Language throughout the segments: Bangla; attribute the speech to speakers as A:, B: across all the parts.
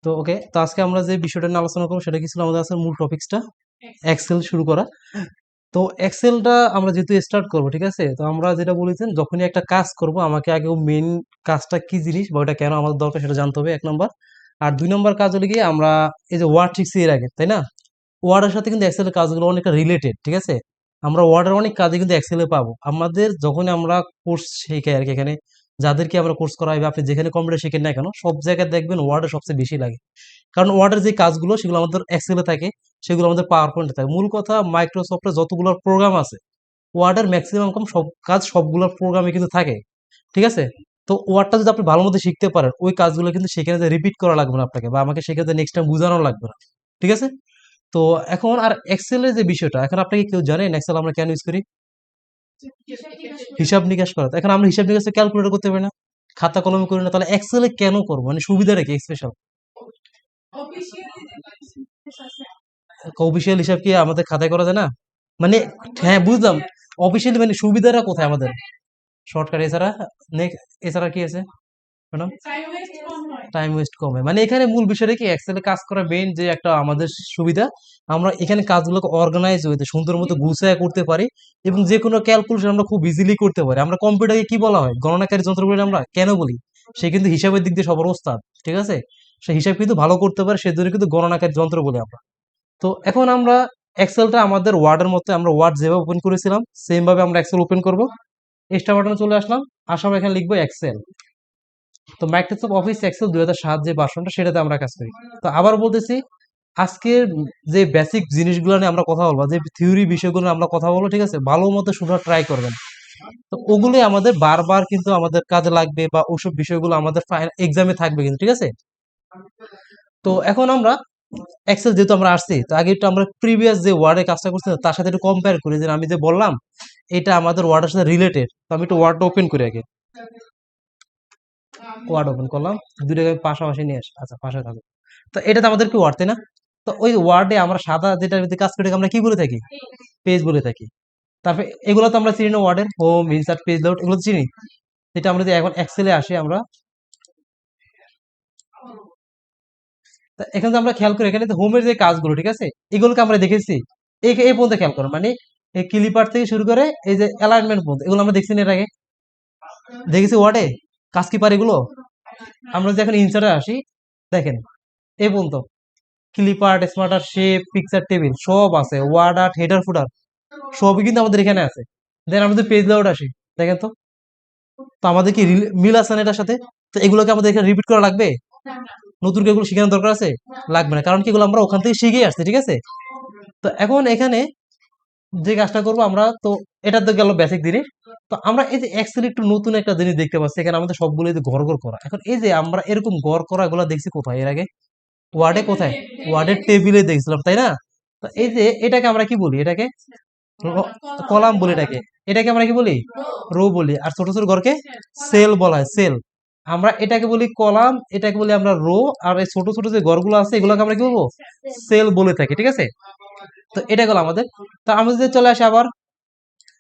A: তো ওকে, তো আজকে আমরা যে বিষয়টা নিয়ে আলোচনা করবো সেটা কি ছিল আমাদের আজকের মূল টপিক্সটা, এক্সেল শুরু করা। তো এক্সেলটা আমরা যেহেতু স্টার্ট করবো, ঠিক আছে, তো আমরা যেটা বলেছেন যখনই একটা কাজ করব আমাকে আগে মেন কাজটা কি জিনিস বা ওটা কেন আমাদের দরকার সেটা জানতে হবে, 1 নম্বর। আর 2 নম্বর কাজ হলে গিয়ে আমরা এই যে ওয়ার্ড শিখছি এর আগে, তাই না? ওয়ার্ডের সাথে কিন্তু এক্সেলের কাজগুলো অনেকটা রিলেটেড, ঠিক আছে। আমরা ওয়ার্ডের অনেক কাজে কিন্তু এক্সেলে পাবো আমাদের যখন আমরা কোর্স শিখাই আর কি। এখানে যাদেরকে আমরা কোর্স করাই বা আপনি যেখানে কম্পিউটার শিখেন না কেন, সব জায়গায় দেখবেন ওয়ার্ডে সবচেয়ে বেশি লাগে। কারণ ওয়ার্ডের যে কাজগুলো সেগুলো আমাদের এক্সেলে থাকে, সেগুলো আমাদের পাওয়ার পয়েন্টে থাকে। মূল কথা, মাইক্রোসফটে যতগুলো প্রোগ্রাম আছে ওয়ার্ডের ম্যাক্সিমাম কম সব কাজ সবগুলো প্রোগ্রামে কিন্তু থাকে, ঠিক আছে। তো ওয়ার্ডটা যদি আপনি ভালো মতো শিখতে পারেন, ওই কাজগুলো কিন্তু সেখানে রিপিট করা লাগবে না আপনাকে, বা আমাকে সেখানে নেক্সট টাইম বোঝানো লাগবে না, ঠিক আছে। তো এখন আর এক্সেলের যে বিষয়টা, এখন আপনাকে কেউ জানেন এক্সেল আমরা কেন ইউজ করি? হিসাব নিকাশ করা। তো এখন আমরা হিসাব নিকাশ ক্যালকুলেটর করতে পারি না, খাতা কলমে করি না, তাহলে এক্সেলে কেন করবো? মানে সুবিধাটা কি স্পেশাল? অফিসিয়াল হিসাব কি আমাদের খাতায় করা যায় না? মানে হ্যাঁ, বুঝলাম। অফিসিয়ালি মানে সুবিধাটা কোথায় আমাদের? শর্টকাট এছাড়া এছাড়া কি আছে ম্যাডাম? টাইম ওয়েস্ট কমে। মানে এখানে মূল বিষয়টা কি, এক্সেলে কাজ করা মেইন যে একটা আমাদের সুবিধা, আমরা এখানে কাজগুলোকে অর্গানাইজ হইতে সুন্দর মতো গুছায় করতে পারি, এবং যে কোনো ক্যালকুলেশন আমরা খুব ইজিলি করতে পারি। আমরা কম্পিউটারকে কি বলা হয়? গণনাকারী যন্ত্র বলে আমরা কেন বলি? সে কিন্তু হিসাবের দিক দিয়ে সবার ওস্তাদ, ঠিক আছে। সে হিসাব কিন্তু ভালো করতে পারে, সেজন্য কিন্তু গণনাকারী যন্ত্র বলি আমরা। তো এখন আমরা এক্সেলটা আমাদের ওয়ার্ডের মতো, আমরা ওয়ার্ড যেভাবে ওপেন করেছিলাম সেম ভাবে আমরা এক্সেল ওপেন করব। স্টার বাটনে চলে আসলাম, আসাম এখানে লিখবো এক্সেল। তো মাইক্রোসফট অফিস এক্সেল 2007 যে ভার্সনটা সেটাতে আমরা কাজ করি। তো আবার বলতেছি, আজকের যে বেসিক জিনিসগুলো নিয়ে আমরা কথা বলবো, যে থিওরি বিষয়গুলো নিয়ে আমরা কথা বলবো, ঠিক আছে, ভালো মতো শোনার ট্রাই করবেন। তো ওগুলোই আমাদের বারবার কিন্তু আমাদের কাজে লাগবে, বা ওসব বিষয়গুলো আমাদের এক্সামে থাকবে কিন্তু, ঠিক আছে। তো এখন আমরা এক্সেল যেহেতু আমরা আসছি, তো আগে একটু আমরা প্রিভিয়াস যে ওয়ার্ডে কাজটা করছি তার সাথে একটু কম্পেয়ার করি, যে আমি যে বললাম এটা আমাদের ওয়ার্ডের সাথে রিলেটেড। তো আমি একটু ওয়ার্ডটা ওপেন করি আগে। ওয়ার্ড ওপেন করলাম, দুইটাকে পাশাপাশি নিয়ে আসি, আচ্ছা পাশে থাকো। তো এটা তো আমাদের কি ওয়ার্ড, তাই না? তো ওই ওয়ার্ডে আমরা সাদা যেটার ভিতরে কাজ করে আমরা কি বলে থাকি? পেজ বলে থাকি। তারপরে এগুলো তো আমরা চিনি না, ওয়ার্ডের হোম, ইনসার্ট, পেজ লোড, এগুলো তো চিনি। এটা আমরা যদি এখন এক্সেলে আসি আমরা, তা এখানে তো আমরা খেয়াল করি, এখানে হোমের যে কাজগুলো, ঠিক আছে, এগুলোকে আমরা দেখেছি। এই পর্যন্ত খেয়াল করো, মানে এই ক্লিপার থেকে শুরু করে এই যে অ্যালাইনমেন্ট পর্যন্ত, এগুলো আমরা দেখছি না এর আগে? দেখেছি ওয়ার্ডে কাজ কি পারে এগুলো। আমরা যদি এখন ইনসার্টে আসি, দেখেন এই পর্যন্ত clipper, smarter, shape, picture, table সব আছে, ওয়ার্ড আর্ট, হেডার, ফুটার সবই কিন্তু আমাদের এখানে আছে। দেন আমরা যদি পেজ লেআউট আসি, দেখেন তো, তো আমাদের কি মিল আছে না এটার সাথে? তো এগুলোকে আমাদের এখানে রিপিট করা লাগবে? নতুন করে এগুলো শেখানোর দরকার আছে? লাগবে না, কারণ কি এগুলো আমরা ওখান থেকে শিখে আসছি, ঠিক আছে। তো এখন এখানে যে কাজটা করবো আমরা, তো এটা তো গেল বেসিক জিনিস। তো আমরা এই যে এক্সেল একটু নতুন একটা জিনিস দেখতে পাচ্ছি, এখানে আমাদের সবগুলো এই যে ঘর ঘর করা। এখন এই যে আমরা এরকম ঘর করা এগুলো দেখছি কোথায় এর আগে? ওয়ার্ডে কোথায়? ওয়ার্ডের টেবিলে দেখছিলাম, তাই না? তো এই যে এটাকে আমরা কি বলি? এটাকে কলাম বলি। এটাকে এটাকে আমরা কি বলি? রো বলি। আর ছোট ছোট ঘরকে সেল বলা হয়, সেল। আমরা এটাকে বলি কলাম, এটাকে বলি আমরা রো। আর এই ছোট ছোট যে ঘরগুলো আছে এগুলোকে আমরা কি বলবো? সেল বলে থাকি, ঠিক আছে। তো এটা গেল আমাদের। তো আমরা যদি চলে আসি আবার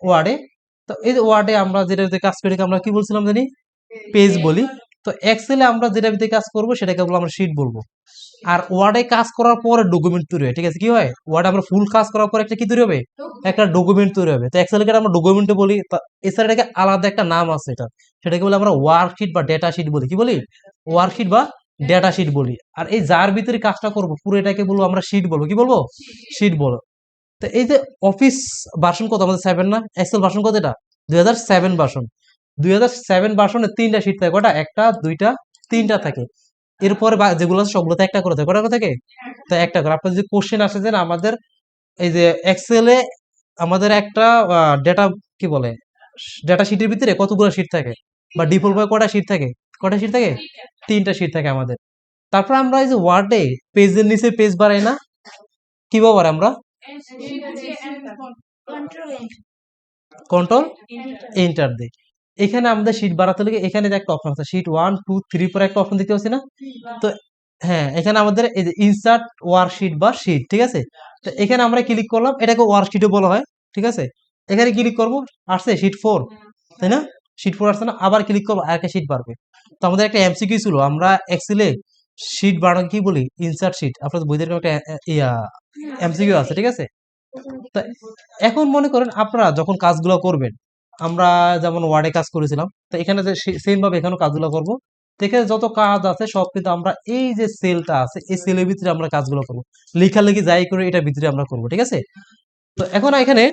A: ওয়ার্ডে, তো এই যে ওয়ার্ডে আমরা যেটা দিয়ে কাজ করি আমরা কি বলছিলাম জানি? পেজ বলি। তো এক্সেলে আমরা যেটা দিয়ে কাজ করব সেটাকে বলবো আমরা শিট বলবো। আর ওয়ার্ডে কাজ করার পরে ডকুমেন্ট তৈরি হয়, ঠিক আছে। কি হয়? ওয়ার্ডে আমরা ফুল কাজ করার পর একটা কি তৈরি হবে? একটা ডকুমেন্ট তৈরি হবে। তো এক্সেলকে আমরা ডকুমেন্টে বলি। এছাড়া এটাকে আলাদা একটা নাম আছে, এটা সেটাকে বলে আমরা ওয়ার্কশিট বা ডেটা শিট বলি। কি বলি? ওয়ার্কশিট বা ডেটা শিট বলি। আর এই যার ভিতরে কাজটা করবো পুরো এটাকে বলবো আমরা শিট বলবো। কি বলবো? শিট বলো। তো এই যে অফিস ভার্সন কত আমাদের? 7 না? এক্সেল ভার্সন কত এটা? 2007 ভার্সন। 2007 ভার্সনে 3টা শিট থাকে। কটা? একটা, দুইটা, তিনটা থাকে। এরপরে যেগুলো আছে সবগুলোতে একটা করে থাকে। কটা করে থাকে? তো একটা করে। আপনার যদি কোশ্চেন আসে যে আমাদের এই যে এক্সেলে আমাদের একটা ডেটা কি বলে, ডেটা শিটের ভিতরে কতগুলো শিট থাকে, বা ডিফল্ট ভাবে কটা শিট থাকে? কটা শিট থাকে? 3টা শিট থাকে আমাদের। তারপর আমরা এই যে ওয়ার্ডে পেজের নিচে পেজ বাড়াই না, কিভাবে বাড়াই আমরা? কন্ট্রোল এন্টার দিই। এখানে আমাদের শীট বাড়াতে লাগে, এখানে যে একটা অপশন আছে শীট 1 2 3 পরে একটা অপশন দেখতে পাচ্ছি না? তো হ্যাঁ, এখানে আমাদের এই যে ইনসার্ট ওয়ার্কশিট বা শীট, ঠিক আছে। তো এখানে আমরা ক্লিক করলাম, এটাকে ওয়ার্কশিটও বলা হয়, ঠিক আছে। এখানে ক্লিক করবো, আসছে শীট 4, তাই না? শীট 4 আসছে না? আবার ক্লিক করবো, আর একটা শীট বাড়বে। তো আমাদের একটা এমসিকিউ ছিল, আমরা এক্সেলে শিট বানানো কি বলি, ইনসার্ট শিট। আপনাদের বইদের একটা ইয়া এমসিকিউ আছে, ঠিক আছে? তো এখন মনে করেন আপনারা যখন কাজগুলো করবেন, আমরা যেমন ওয়ার্ডে কাজ করেছিলাম, তো এখানে যে সেম ভাবে এখানেও কাজগুলো করব। তো এখানে যত কাজ আছে সব কিন্তু আমরা এই যে সেলটা আছে এই সেলের ভিতরে আমরা কাজগুলো করবো, লেখালেখি যাই করে এটার ভিতরে আমরা করবো, ঠিক আছে? তো এখন এখানে,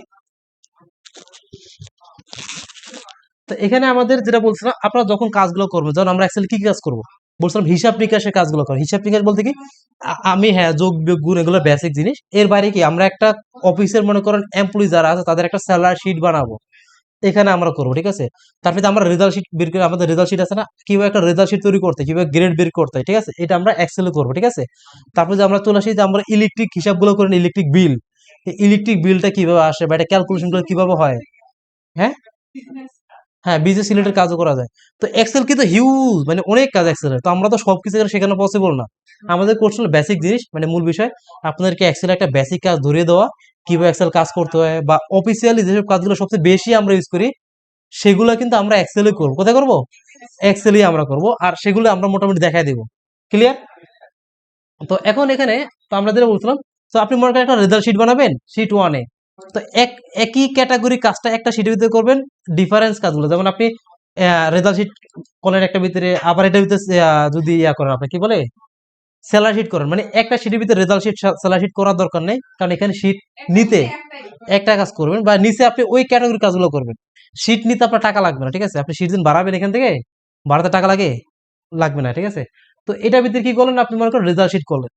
A: তো এখানে আমাদের যেটা বলছিলাম, আপনারা যখন কাজগুলো করবো, যখন আমরা এক্সেল কি কি কাজ করবো বলছিলাম, হিসাব নিকাশের কাজগুলো করো। হিসাব নিকাশ বলতে কি, আমি হ্যাঁ যোগ বিয়োগ গুণ এগুলো বেসিক জিনিস। এর বাইরে কি আমরা একটা অফিসের মনে করেন এমপ্লয়ি যারা আছে তাদের একটা স্যালারি শিট বানাবো, এখানে আমরা করবো, ঠিক আছে? তারপরে আমরা রেজাল্ট শিট বের করে, আমাদের রেজাল্ট শিট আছে না, কিভাবে একটা রেজাল্ট শিট তৈরি করতে, কিভাবে গ্রেড বের করতে হয়, ঠিক আছে? এটা আমরা এক্সেলে করবো, ঠিক আছে? তারপরে যে আমরা চলে আসি যে আমরা ইলেকট্রিক হিসাবগুলো করি, ইলেকট্রিক বিল, ইলেকট্রিক বিলটা কিভাবে আসে বা এটা ক্যালকুলেশন গুলো কিভাবে হয়, হ্যাঁ হ্যাঁ, বিজনেস রিলেটেড কাজও করা যায়। তো এক্সেল কিন্তু হিউজ, মানে অনেক কাজ এক্সেলের, তো আমরা তো সবকিছু এখানে শেখানো পসিবল না। আমাদের কোর্স হলো বেসিক জিনিস, মানে মূল বিষয় আপনাদেরকে এক্সেল একটা বেসিক কাজ ধরিয়ে দেওয়া, কিভাবে এক্সেল কাজ করতে হয়, বা অফিসিয়ালি যেসব কাজগুলো সবচেয়ে বেশি আমরা ইউজ করি সেগুলো কিন্তু আমরা এক্সেলে করবো। কোথায় করবো? এক্সেলই আমরা করব, আর সেগুলো আমরা মোটামুটি দেখাই দেবো। ক্লিয়ার? তো এখন এখানে, তো আমরা যেটা বলছিলাম, তো আপনি মনে করেন একটা রেজাল্ট শিট বানাবেন শিট ওয়ানে, তো একই ক্যাটাগরি কাজটা একটা শিটের ভিতরে করবেন, ডিফারেন্স কাজগুলো যেমন আপনি রেজাল্ট শিট করলেন একটা ভিতরে, আবার এটার ভিতরে যদি করেন, আপনি কি বলে স্যালারি শিট করেন, মানে একটা শিটের ভিতরে রেজাল্ট শিট স্যালারি শিট করার দরকার নেই, কারণ এখানে শিট নিতে একটা কাজ করবেন, বা নিচে আপনি ওই ক্যাটাগরি কাজগুলো করবেন। শিট নিতে আপনার টাকা লাগবে না, ঠিক আছে? আপনি শিট দিন বাড়াবেন এখান থেকে, বাড়াতে টাকা লাগে, লাগবে না, ঠিক আছে? তো এটার ভিতরে কি করলেন, আপনি মনে করেন রেজাল্ট শিট করলেন,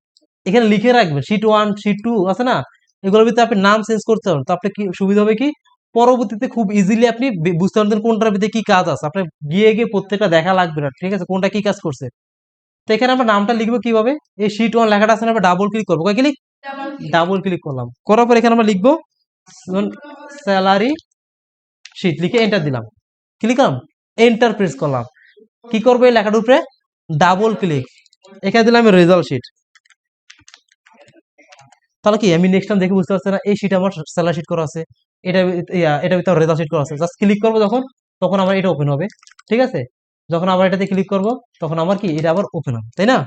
A: এখানে লিখে রাখবেন শিট ওয়ান শিট টু আছে না, এগুলোর ভিতরে আপনি নাম চেঞ্জ করতে পারেন। তো আপনি কি সুবিধা হবে কি, পরবর্তীতে খুব ইজিলি আপনি বুঝতে পারবেন কোনটার ভিতরে কি কাজ আছে, আপনি গিয়ে গিয়ে প্রত্যেকটা দেখা লাগবে না, ঠিক আছে? কোনটা কি কাজ করছে। তো এখানে আমরা নামটা লিখবো কিভাবে, এই শিট ওয়ান লেখাটা আছে না, আমরা ডাবল ক্লিক করবো, কয় ক্লিক, ডাবল ক্লিক করলাম, করার পর এখানে আমরা লিখবো স্যালারি শিট, লিখে এন্টার দিলাম, ক্লিক করলাম, এন্টার প্রেস করলাম, কি করবো এই লেখাটার উপরে ডাবল ক্লিক, এখানে দিলাম রেজাল্ট শিট। তাহলে কি আমি নেক্সট টাইম দেখে বুঝতে পারছি না এই শিট আমার স্যালারি শিট করা আছে, এটা এটা ভিতরে রেজাল্ট শিট করা আছে, জাস্ট ক্লিক করবো যখন, তখন আমার এটা ওপেন হবে, ঠিক আছে? যখন আবার এটাতে ক্লিক করব তখন আমার কি এটা আবার ওপেন হবে, তাই না?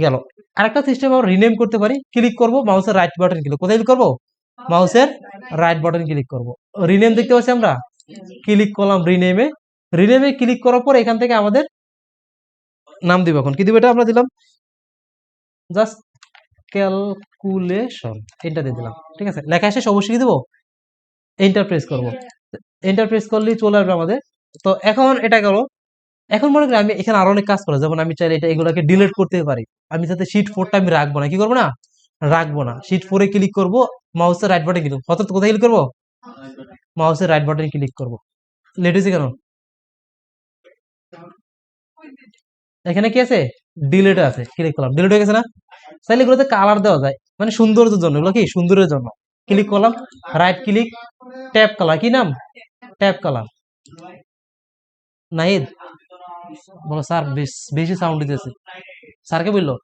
A: গেল। আরেকটা সিস্টেম আমরা রিনেম করতে পারি, ক্লিক করব মাউসের রাইট বাটন ক্লিক, কোথায় ক্লিক করব, মাউসের রাইট বাটন ক্লিক করব, রিনেম দেখতে পাচ্ছি আমরা, ক্লিক করলাম রিনেমে, রিনেমে ক্লিক করার পর এখান থেকে আমাদের নাম দিব, এখন কি দিব, এটা আমরা দিলাম জাস্ট ক্যালকুলেশন, এটা দিয়ে দিলাম, ঠিক আছে? লেখা শেষ, অবশ্যই কি দেবো, এন্টার প্রেস করব, এন্টার প্রেস করলেই চলে আসবে আমাদের। তো এখন এটা গেল। এখন মনে করি আমি এখানে আরো অনেক কাজ করা, যেমন আমি চাইলে এটা এগুলোকে ডিলিট করতে পারি, আমি যাতে শিট ফোরটা আমি রাখবো না, কি করবো না, রাখবো না, শিট ফোরে ক্লিক করবো, মাউসের রাইট বাটন ক্লিক, অর্থাৎ কোথায় ক্লিক করবো, মাউসের রাইট বাটন ক্লিক করবো। লেট হয়েছে কেন, এখানে কি আছে, ডিলিট আছে, ক্লিক করলাম, ডিলিট হয়ে গেছে না? চাইলে এগুলোতে কালার দেওয়া যায়, মানে সৌন্দর্যের জন্য, এগুলো কি সৌন্দর্যের জন্য, ক্লিক করলাম, রাইট ক্লিক, ট্যাব কালার, কি নাম, ট্যাব কালার। নাহিদ বলো স্যার, বেশি সাউন্ড দিতেছে, স্যারকে বললো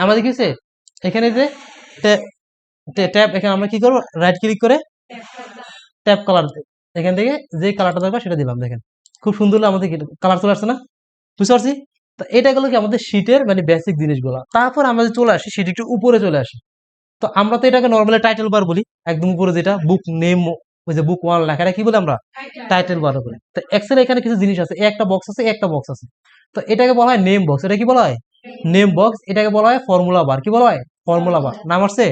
A: আমাদের কি হচ্ছে, এখানে যে ট্যাব, এখানে আমরা কি করবো, রাইট ক্লিক করে ট্যাব কালার, এখান থেকে যে কালারটা দরকার সেটা দিলাম, দেখেন খুব সুন্দর আমাদের কালার চলে আসছে না, বুঝতে পারছি? তো এটা গেলো কি আমাদের শীটের মানে বেসিক জিনিসগুলো। তারপর আমরা চলে আসি শীট একটু উপরে চলে আসি, তো আমরা তো এটাকে নর্মালি টাইটেল বার বলি, একদম উপরে যেটা বুক নেম, ওই যে বুক ওয়ান লেখাটা কি বলি আমরা, টাইটেল বার বলি। তো এক্সেল এখানে কিছু জিনিস আছে, একটা বক্স আছে, একটা বক্স আছে, তো এটাকে বলা হয় নেম বক্স, এটা কি বলা হয়, নেম বক্স, এটাকে বলা হয় ফর্মুলা বার, কি বলা হয়, ফর্মুলা বার, নাম আসছে,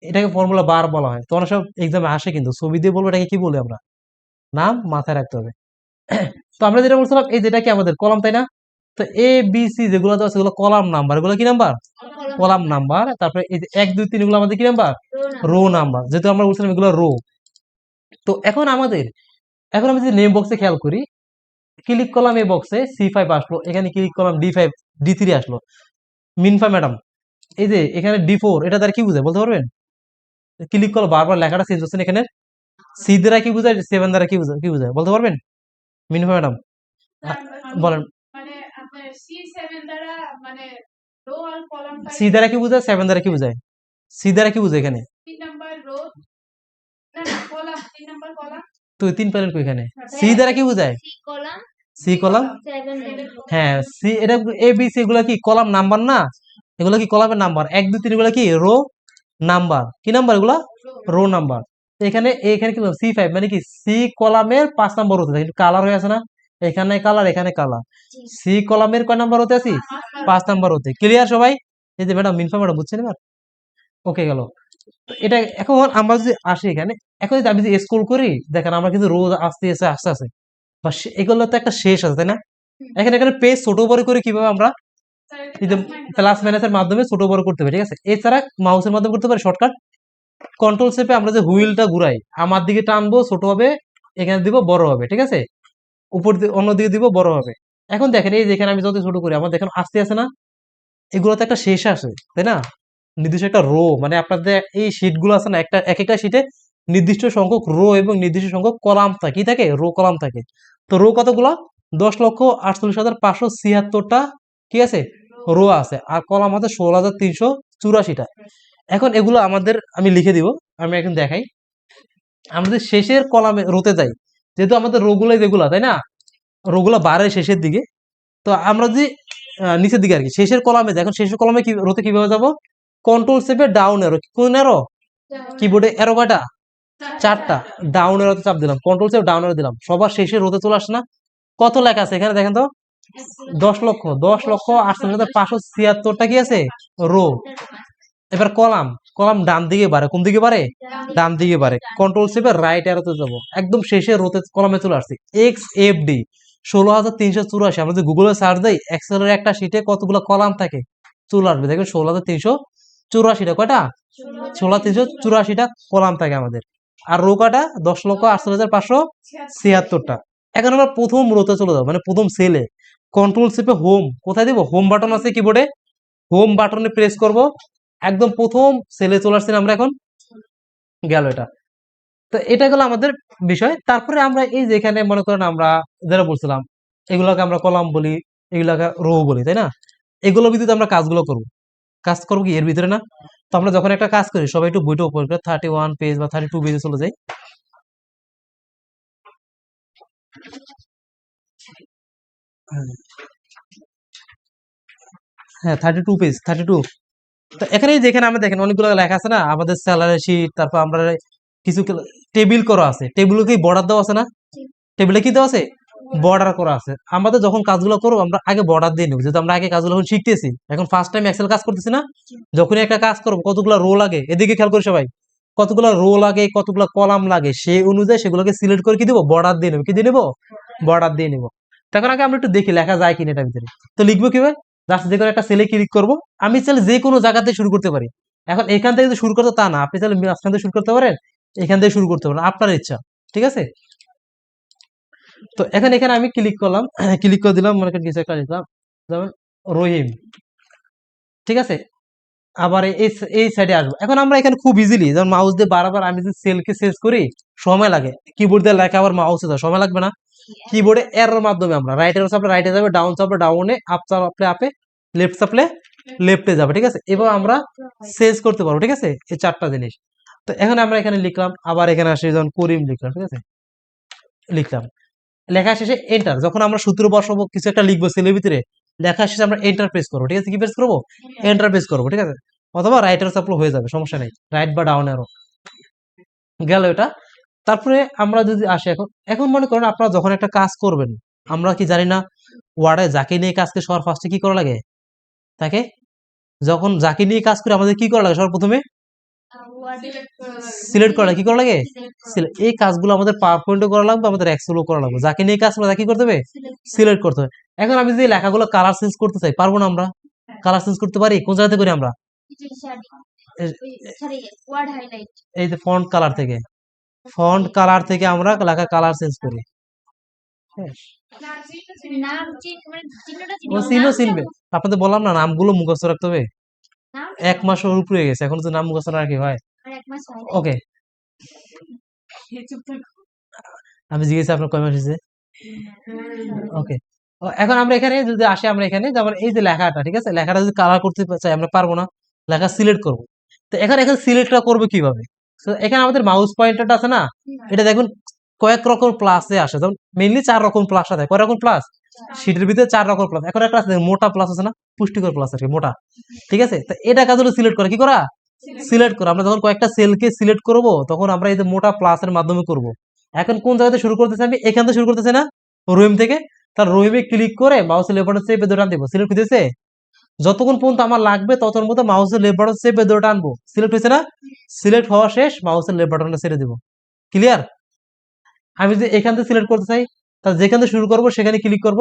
A: এটাকে ফর্মুলা বার বলা হয়। তো অনেক সব এক্সামে আসে, কিন্তু ছবি দিয়ে বলবো এটাকে কি বলি আমরা, নাম মাথায় রাখতে হবে। তো আমরা যেটা বলছিলাম, এই যেটা কি আমাদের কলাম, তাই না? তো এ বি সি যেগুলো দেওয়া আছে সেগুলো কলাম নাম্বার, এগুলো কি নাম্বার, কলাম নাম্বার। তারপরে এই যে 1 2 3 এগুলো আমাদের কি নাম্বার, রো নাম্বার, যেহেতু আমরা বলছিলাম এগুলো রো। তো এখন আমাদের, এখন আমি যদি নেম বক্সে খেয়াল করি, ক্লিক করলাম এই বক্সে, C5 আসলো, এখানে ক্লিক করলাম D5, D3 আসলো, মিনফা ম্যাডাম, এই যে এখানে D4, এটা দ্বারা কি বুঝায় বলতে পারবেন, ক্লিক করলো বারবার লেখাটা চেঞ্জ হচ্ছে না এখানে, সি দ্বারা কি বুঝায়, 7 দ্বারা কি বুঝায়, বলতে পারবেন মিনফা ম্যাডাম, বলেন। সি দ্বারা কি বুঝায়, 7 দ্বারা কি বুঝায়, সি দ্বারা কি বুঝায় এখানে, তুই 3 পেলেন কো এখানে, সি দ্বারা কি বুঝায়, সি কলাম, হ্যাঁ সি, এটা এ বি সি এগুলা কি কলাম নাম্বার না, এগুলা কি কলামের নাম্বার, 1 2 3 এগুলা কি রো নাম্বার, কি নাম্বার এগুলা, রো নাম্বার। এখানে এখানে কি C5 মানে কি সি কলামের 5 নম্বর হতে থাকে, কালার হয়ে আছে না, এখানে কালার এখানে কালার, সি কলামের কয় নাম্বার হতে আছি, 5 নম্বর হতে। ক্লিয়ার সবাই? এই যে ম্যাডাম মিনফা ম্যাডাম বুঝছেন এবার? ওকে গেল। তো এটা এখন আমরা যদি আসি এখানে, এখন যদি আমি যদি স্ক্রল করি, দেখেন আমরা কিন্তু রোজ আসতে আসতে আস্তে আস্তে বা এগুলো তো একটা শেষ আছে তাই না। এখানে এখানে পেজ ছোট বড় করে কিভাবে আমরা প্লাস মাইনাসের মাধ্যমে ছোট বড় করতে পারি, ঠিক আছে। এছাড়া মাউসের মাধ্যমে করতে পারি শর্টকাট, কন্ট্রোল চেপে আমরা যে হুইলটা ঘুরাই, আমার দিকে টানবো ছোট হবে, এখানে দিব বড় হবে, ঠিক আছে, উপর অন্য দিকে দিব বড় হবে। এখন দেখেন এই যেখানে আমি যত ছোট করি আমার দেখেন আস্তে আছে না, এগুলোতে একটা শেষ আসে তাই না, নির্দিষ্ট একটা রো, মানে আপনাদের এই শীট গুলো আছে না, একটা এক একটা শীটে নির্দিষ্ট সংখ্যক রো এবং নির্দিষ্ট সংখ্যক কলাম থাকে, কি থাকে, রো কলাম থাকে। তো রো কতগুলো, 10,48,576টা, ঠিক আছে, রো আছে, আর কলাম আছে 16,384টা। এখন এগুলো আমাদের আমি লিখে দিব, আমি এখন দেখাই, আমাদের শেষের কলামে রোতে যাই, যেহেতু আমাদের রো গুলো যেগুলা তাই না, রো গুলো বাড়ে শেষের দিকে, তো আমরা যদি নিচের দিকে আর কি শেষের কলামে, দেখুন শেষের কলামে কি রোতে কিভাবে যাব, কন্ট্রোল চেপে ডাউন এরো, কোন এরো, কিবোর্ডে এরো কয়টা, 4টা, ডাউন এরোতে চাপ দিলাম, কন্ট্রোল চেপে ডাউন এরো দিলাম, সবার শেষে রোতে চলে আসে না। কত লেখা আছে এখানে দেখেন তো, 10,48,576টা কি আছে, রো। এবার কলাম, কলাম ডান দিকে বাড়ে, কোন দিকে বাড়ে, ডান দিকে বাড়ে, কন্ট্রোল চেপে রাইট এরোতে যাবো, একদম শেষে রোতে কলামে চলে আসছি, XFD 16,384। আমরা যদি গুগলে সার্চ দিই এক্সেলের একটা শিটে কতগুলো কলাম থাকে চলে আসবে, দেখবেন 16,384টা, কয়টা, 16,384টা কলাম থাকে আমাদের। আর রো কয়টা, 10,48,576টা। এখন আমরা প্রথম রোতে চলে যাবো, মানে প্রথম সেলে, কন্ট্রোল চেপে হোম, কোথায় দিব, হোম বাটন আছে কিবোর্ডে, হোম বাটনে প্রেস করব, একদম প্রথম সেলে চলে আসছি আমরা, এখন গেল এটা। তো এটা গেল আমাদের বিষয়। তারপরে আমরা এই যে এখানে মনে করেন আমরা যারা বলছিলাম, এগুলোকে আমরা কলাম বলি, এগুলাকে রো বলি তাই না, এগুলোর ভিতরে আমরা কাজগুলো করব, কাজ করবো কি এর ভিতরে না। তো আমরা যখন একটা কাজ করি সবাই একটু বইটা উপর করে 31 পেজ বা 32 পেজে চলে যাই। হ্যাঁ 32 পেজ, 32। তো এখানে যেখানে আমরা দেখেন অনেকগুলো লেখা আছে না, আমাদের স্যালারি শিট, তারপর আমরা কিছু টেবিল করা আছে, টেবিলে কি বর্ডার দেওয়া আছে না, টেবিলে কি দেওয়া আছে, বর্ডার করা আছে। আমাদের যখন কাজগুলো করবো আমরা আগে বর্ডার দিয়ে নেবো, যেহেতু আমরা আগে কাজগুলো এখন শিখতেছি, এখন ফার্স্ট টাইম এক্সেল কাজ করতেছি না, যখনই একটা কাজ করবো কতগুলো রো লাগে, এদিকে খেয়াল করি সবাই, কতগুলো রো লাগে, কতগুলো কলাম লাগে, সেই অনুযায়ী সেগুলোকে সিলেক্ট করে কি দেবো, বর্ডার দিয়ে নেবো, কি দিয়ে নেবো, বর্ডার দিয়ে নেবো। তখন আগে আমরা একটু দেখি লেখা যায় কিনা এটার ভিতরে। তো লিখবো কিভাবে, জাস্ট যে কোনো একটা সেলে ক্লিক করবো, আমি চাইলে যে কোনো জায়গাতে শুরু করতে পারি। এখন এখান থেকে শুরু করতে তা না, আপনি চাইলে মাঝখান থেকে শুরু করতে পারেন, এখান থেকে শুরু করতে পারেন, আপনার ইচ্ছা, ঠিক আছে। তো এখন এখানে আমি ক্লিক করলাম, ক্লিক করে দিলাম, মনে করেন কিছু একটা লিখলাম, যেমন রহিম, ঠিক আছে। আবার এই এই সাইডে আসবো, এখন আমরা এখানে খুব ইজিলি যেমন মাউস দিয়ে বারবার আমি যদি সেলকে চেঞ্জ করি সময় লাগে, কিবোর্ড দিয়ে লেখা আবার মাউসে যায় সময় লাগবে না, কিবোর্ডে এর মাধ্যমে আমরা রাইট এর চাপলে রাইটে যাবে, ডাউন চাপলে ডাউনে, আপ চাপলে আপে, লেফট চাপলে লেফটে যাবে, ঠিক আছে। এবার আমরা চেঞ্জ করতে পারবো, ঠিক আছে, এই 4টা জিনিস। তো এখন আমরা এখানে লিখলাম, আবার এখানে আসি যেমন করিম লিখলাম, ঠিক আছে, লিখলাম, লেখা শেষে এন্টার, যখন আমরা সূত্র বসাবো কিছু একটা লিখবো সেলের ভিতরে, লেখা শেষে আমরা এন্টার প্রেস করবো, ঠিক আছে, কি প্রেস করবো, এন্টার প্রেস করবো, ঠিক আছে, অথবা রাইটার চাপলো হয়ে যাবে, সমস্যা নেই, রাইট বা ডাউন অ্যারো গেল এটা। তারপরে আমরা যদি আসি এখন, এখন মনে করেন আপনারা যখন একটা কাজ করবেন, আমরা কি জানি না ওয়ার্ডে যাকে নিয়ে কাজকে সবার ফার্স্টে কি করা লাগে, তাকে, যখন যাকে নিয়ে কাজ করে আমাদের কি করা লাগে, সবার প্রথমে সিলেক্ট করা লাগে, কি করা লাগে, এই কাজগুলো আমাদের পাওয়ার পয়েন্টে করা লাগবে, আমাদের এক্সেলও করা লাগবে, যাকে নিয়ে কাজ করে তাকে কি করতে হবে, সিলেক্ট করতে হবে। এখন আমি যদি লেখাগুলো কালার চেঞ্জ করতে চাই, পারবো না আমরা, কালার চেঞ্জ করতে পারি কোন জায়গাতে করি আমরা, এই যে ফন্ট কালার থেকে, ফন্ট কালার থেকে আমরা লেখা কালার চেঞ্জ করি, হ্যাঁ। ও চিনো চিনবে, আপনাদের বললাম না নামগুলো মুখস্থ রাখতে হবে, 1 মাসের উপরে হয়ে গেছে, এখন তো নাম মুখস্থ রাখি হয়। ওকে, আমি জিজ্ঞেস আপনার কয় মাস হয়েছে, ওকে। এখন আমরা এখানে যদি আসি, আমরা এখানে যেমন এই যে লেখাটা, ঠিক আছে, লেখাটা যদি কালার করতে চাই আমরা পারবো না, লেখা সিলেক্ট করব। তো এখানে এখানে সিলেক্টটা করবো কিভাবে, তো এখানে আমাদের মাউস পয়েন্টারটা আছে না, এটা দেখুন কয়েক রকম প্লাসে আসে, যেমন মেইনলি 4 রকম প্লাস থাকে। কয় রকম প্লাস? শীটের ভিতরে 4 রকম প্লাস। এখন একটা আছে মোটা প্লাস আছে না, পুষ্টিকর প্লাস আর কি, মোটা। ঠিক আছে, তো এটা কাজ হলো সিলেক্ট করা, কি করা? সিলেক্ট করা। আমরা যখন কয়েকটা সেলকে সিলেক্ট করব তখন আমরা এই যে মোটা প্লাসের মাধ্যমে করব। এখন কোন জায়গাতে শুরু করতেছি? আমি এখান থেকে শুরু করতেছি না, রহিম থেকে। তার রহিমে ক্লিক করে মাউসের লেফট বাটন চেপে ধরে টান দিব, সিলেক্ট হইতেছে। যতক্ষণ পর্যন্ত আমার লাগবে ততক্ষণ মতো মাউসের লেফট বাটন চেপে ধরে টানবো, সিলেক্ট হয়েছে না? সিলেক্ট হওয়া শেষ, মাউসের লেফট বাটনটা ছেড়ে দিব। ক্লিয়ার? আমি যদি এখান থেকে সিলেক্ট করতে চাই, তাহলে যেখান থেকে শুরু করবো সেখানে ক্লিক করব,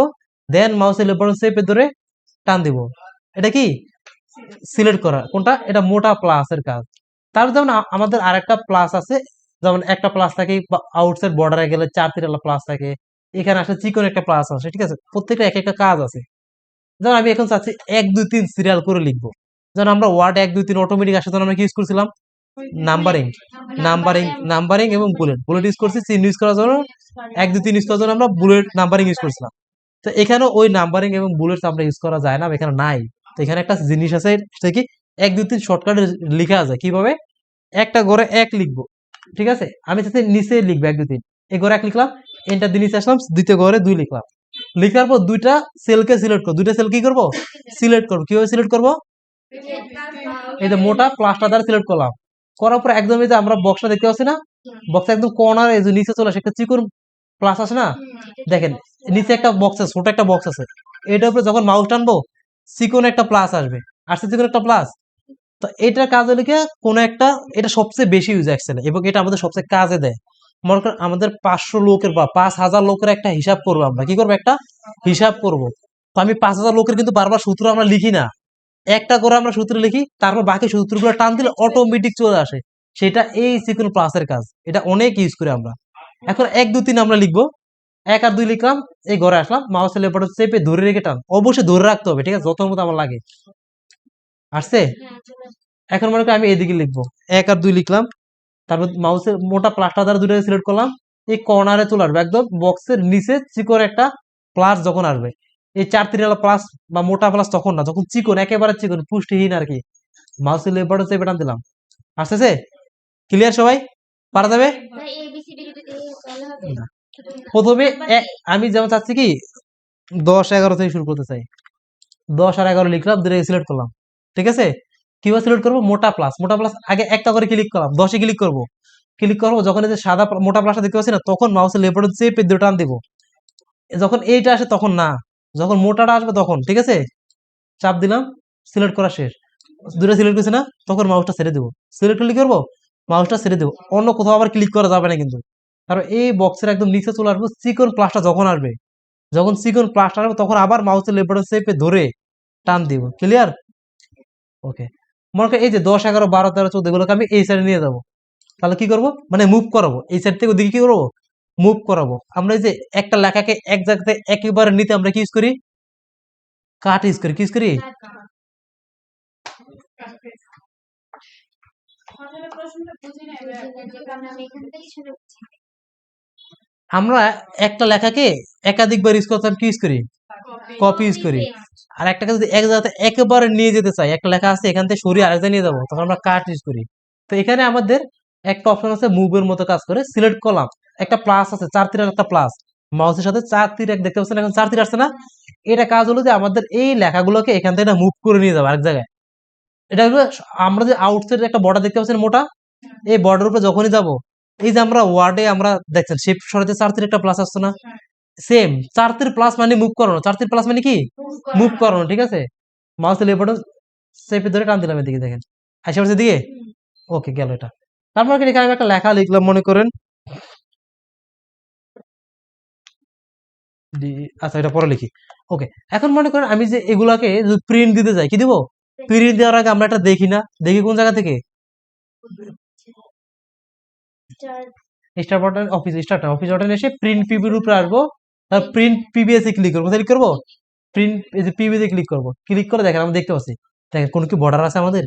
A: দেন মাউসের লেফট বাটন চেপে ধরে টান দিব। এটা কি সিলেক্ট করা? কোনটা? এটা মোটা প্লাসের কাজ। তারপর যেমন আমাদের আরেকটা প্লাস আছে, যেমন একটা প্লাস থাকে আউটসাইড বর্ডারে গেলে 4 3 প্লাস থাকে, এখানে আসলে চিকন একটা প্লাস আছে। ঠিক আছে, প্রত্যেকটা এক একটা কাজ আছে। যেমন আমি এখন চাচ্ছি 1 2 3 সিরিয়াল করে লিখবো। যেমন আমরা ওয়ার্ড 1 2 3 অটোমেটিক আসে, তখন আমরা কি ইউজ করছিলাম? নাম্বারিং, নাম্বারিং এবং বুলেট। বুলেট ইউজ করছি চিহ্ন ইউজ করার জন্য, 1 2 3 ইউজ করার জন্য আমরা বুলেট নাম্বারিং ইউজ করছিলাম। তো এখানে ওই নাম্বারিং এবং বুলেট আমরা ইউজ করা যায় না, এখানে নাই। তো এখানে একটা জিনিস আছে, সেটা কি 1 2 3 শর্টকাটে লেখা যায়। কিভাবে? একটা ঘরে 1 লিখবো, ঠিক আছে, আমি চাচ্ছি নিচে লিখবো 1 2 3, এই ঘরে 1 লিখলাম, এন্টার দিয়ে নিচে আসলাম, দ্বিতীয় ঘরে 2 লিখলাম। লিখার পর দুইটা সেলকে সিলেক্ট করবো, দুইটা সেল কি করবো? সিলেক্ট করবো। কিভাবে সিলেক্ট করবো? এই যে মোটা প্লাসটা দ্বারা সিলেক্ট করলাম। করার পর একদম এই যে আমরা বক্সটা দেখতে পাচ্ছি না, বক্স একদম কর্নার এই যে নিচে চলে আসে একটা চিকন প্লাস আছে না, দেখেন নিচে একটা বক্স আছে, ছোট একটা বক্স আছে, এটার উপরে যখন মাউস টানবো চিকন একটা প্লাস আসবে, আসছে চিকন একটা প্লাস। তো এটার কাজ হলো কি, কোন একটা, এটা সবচেয়ে বেশি ইউজ এক্সেলে এবং এটা আমাদের সবচেয়ে কাজে দেয়। মনে করেন আমাদের 500 লোকের বা 5000 লোকের একটা হিসাব করবো, আমরা কি করবো? একটা হিসাব করব। তো আমি 5000 লোকের কিন্তু বারবার সূত্র আমরা লিখি না, একটা করে আমরা সূত্র লিখি, তারপর বাকি সূত্রগুলো টান দিলে অটোমেটিক চলে আসে। সেটা এই সিকুয়েন্স প্লাসের কাজ, এটা অনেক ইউজ করি আমরা। এখন 1 2 3 আমরা লিখবো, 1 আর 2 লিখলাম, এই ঘরে আসলাম, মাউসের লেফট বাটন চেপে ধরে রেখে টান, অবশ্যই ধরে রাখতে হবে, ঠিক আছে, যত মতো আমার লাগে। আসছে? এখন মনে করি আমি এদিকে লিখবো, 1 আর 2 লিখলাম, তারপর মাউসের মোটা প্লাসটা দ্বারা দুটাকে সিলেক্ট করলাম, এই কর্নারে চলে আসবে, একদম বক্সের নিচে চিকন একটা প্লাস যখন আসবে, এই 4 3 প্লাস বা মোটা প্লাস তখন না, যখন চিকন একেবারে চিকন পুষ্টিহীন আর কি, মাউসের লেফট বাটন চেপে টান দিলাম। আসতেছে? ক্লিয়ার সবাই? পারা যাবে? না। প্রথমে আমি যেমন চাচ্ছি কি 10 11 থেকে শুরু করতে চাই, 10 আর 11 লিখলাম, দুটো সিলেক্ট করলাম। ঠিক আছে, কিভাবে সিলেক্ট করবো? মোটা প্লাস, মোটা প্লাস আগে একটা করে ক্লিক করলাম, 10-এ ক্লিক করবো। ক্লিক করবো, যখন এই যে সাদা মোটা প্লাসটা দেখতে পাচ্ছি না, তখন মাউসের লেফট বাটন চেপে দুটো টান দিব। যখন এইটা আসে তখন না, যখন মোটাটা আসবে তখন। ঠিক আছে, চাপ দিলাম, সিলেক্ট করা শেষ। দুটো সিলেক্ট করছি না, তখন মাউসটা ছেড়ে দেবো। সিলেক্ট ক্লিক করবো, মাউসটা ছেড়ে দেবো, অন্য কোথাও আবার ক্লিক করা যাবে না কিন্তু। কারণ এই বক্সের একদম নিচে চলে আসবো, চিকন প্লাসটা যখন আসবে, যখন চিকন প্লাসটা আসবে তখন আবার মাউসের লেফট বাটন চেপে ধরে টান দিব। ক্লিয়ার? ওকে। মনে করি এই যে 10 11 12 13 14 এগুলোকে আমি এই সাইডে নিয়ে যাবো, তাহলে কি করব? মানে মুভ করাবো, এই সাইড থেকে ওদিকে কি করবো? মুভ করাবো। আমরা এই যে একটা লেখাকে এক জায়গাতে একেবারে নিতে আমরা কি ইউজ করি? কাট ইউজ করি। কি ইউজ করি? আমরা একটা লেখাকে একাধিকবার ইউজ করতাম, কি ইউজ করি? কপি ইউজ করি। আর একটাকে যদি এক জায়গাতে একেবারে নিয়ে যেতে চাই, একটা লেখা আছে এখান থেকে সরিয়ে আরেক জায়গায় নিয়ে যাবো, তখন আমরা কাট ইউজ করি। তো এখানে আমাদের একটা অপশন আছে মুভের মতো কাজ করে, সিলেক্ট করলাম, একটা প্লাস আছে, 4 3 একটা প্লাস, মাউসের সাথে 4 3 1 দেখতে পাচ্ছেন, এখন 4 3 আসছে না? এটা কাজ হলো যে আমাদের এই লেখাগুলোকে এখান থেকে মুভ করে নিয়ে যাবো আরেক জায়গায়। এটা হলো আমরা যে আউটসাইড একটা বর্ডার দেখতে পাচ্ছেন মোটা, এই বর্ডার উপরে যখনই যাব, এই যে আমরা ওয়ার্ডে আমরা দেখছেন শিফট সরাতে 4 3 একটা প্লাস আসছে না, সেম 4 3 প্লাস মানে মুভ করানো, 4 3 প্লাস মানে কি? মুভ করানো। ঠিক আছে, মাউসের লেফট বাটন চেপে ধরে টান দিলাম, এদিকে দেখেন আশেপাশে দিকে। ওকে, গেল এটা। তারপর এখানে আমি একটা লেখা লিখলাম, মনে করেন আচ্ছা এটা পরে লিখি। ওকে, এখন মনে করেন আমি যে এগুলাকে প্রিন্ট দিতে যাই, কি দিব? প্রিন্ট দেওয়ার আগে আমরা এটা দেখি না, দেখি কোন জায়গা থেকে? স্টার বাটন, অফিস বাটন এসে প্রিন্ট পিবির উপরে আসবো, তার প্রিন্ট পিবিএস এ ক্লিক করবো। কোথায় ক্লিক করবো? প্রিন্ট এই যে পিবি তে ক্লিক করবো। ক্লিক করে দেখেন আমরা দেখতে পাচ্ছি, দেখেন কোনো কি বর্ডার আছে আমাদের?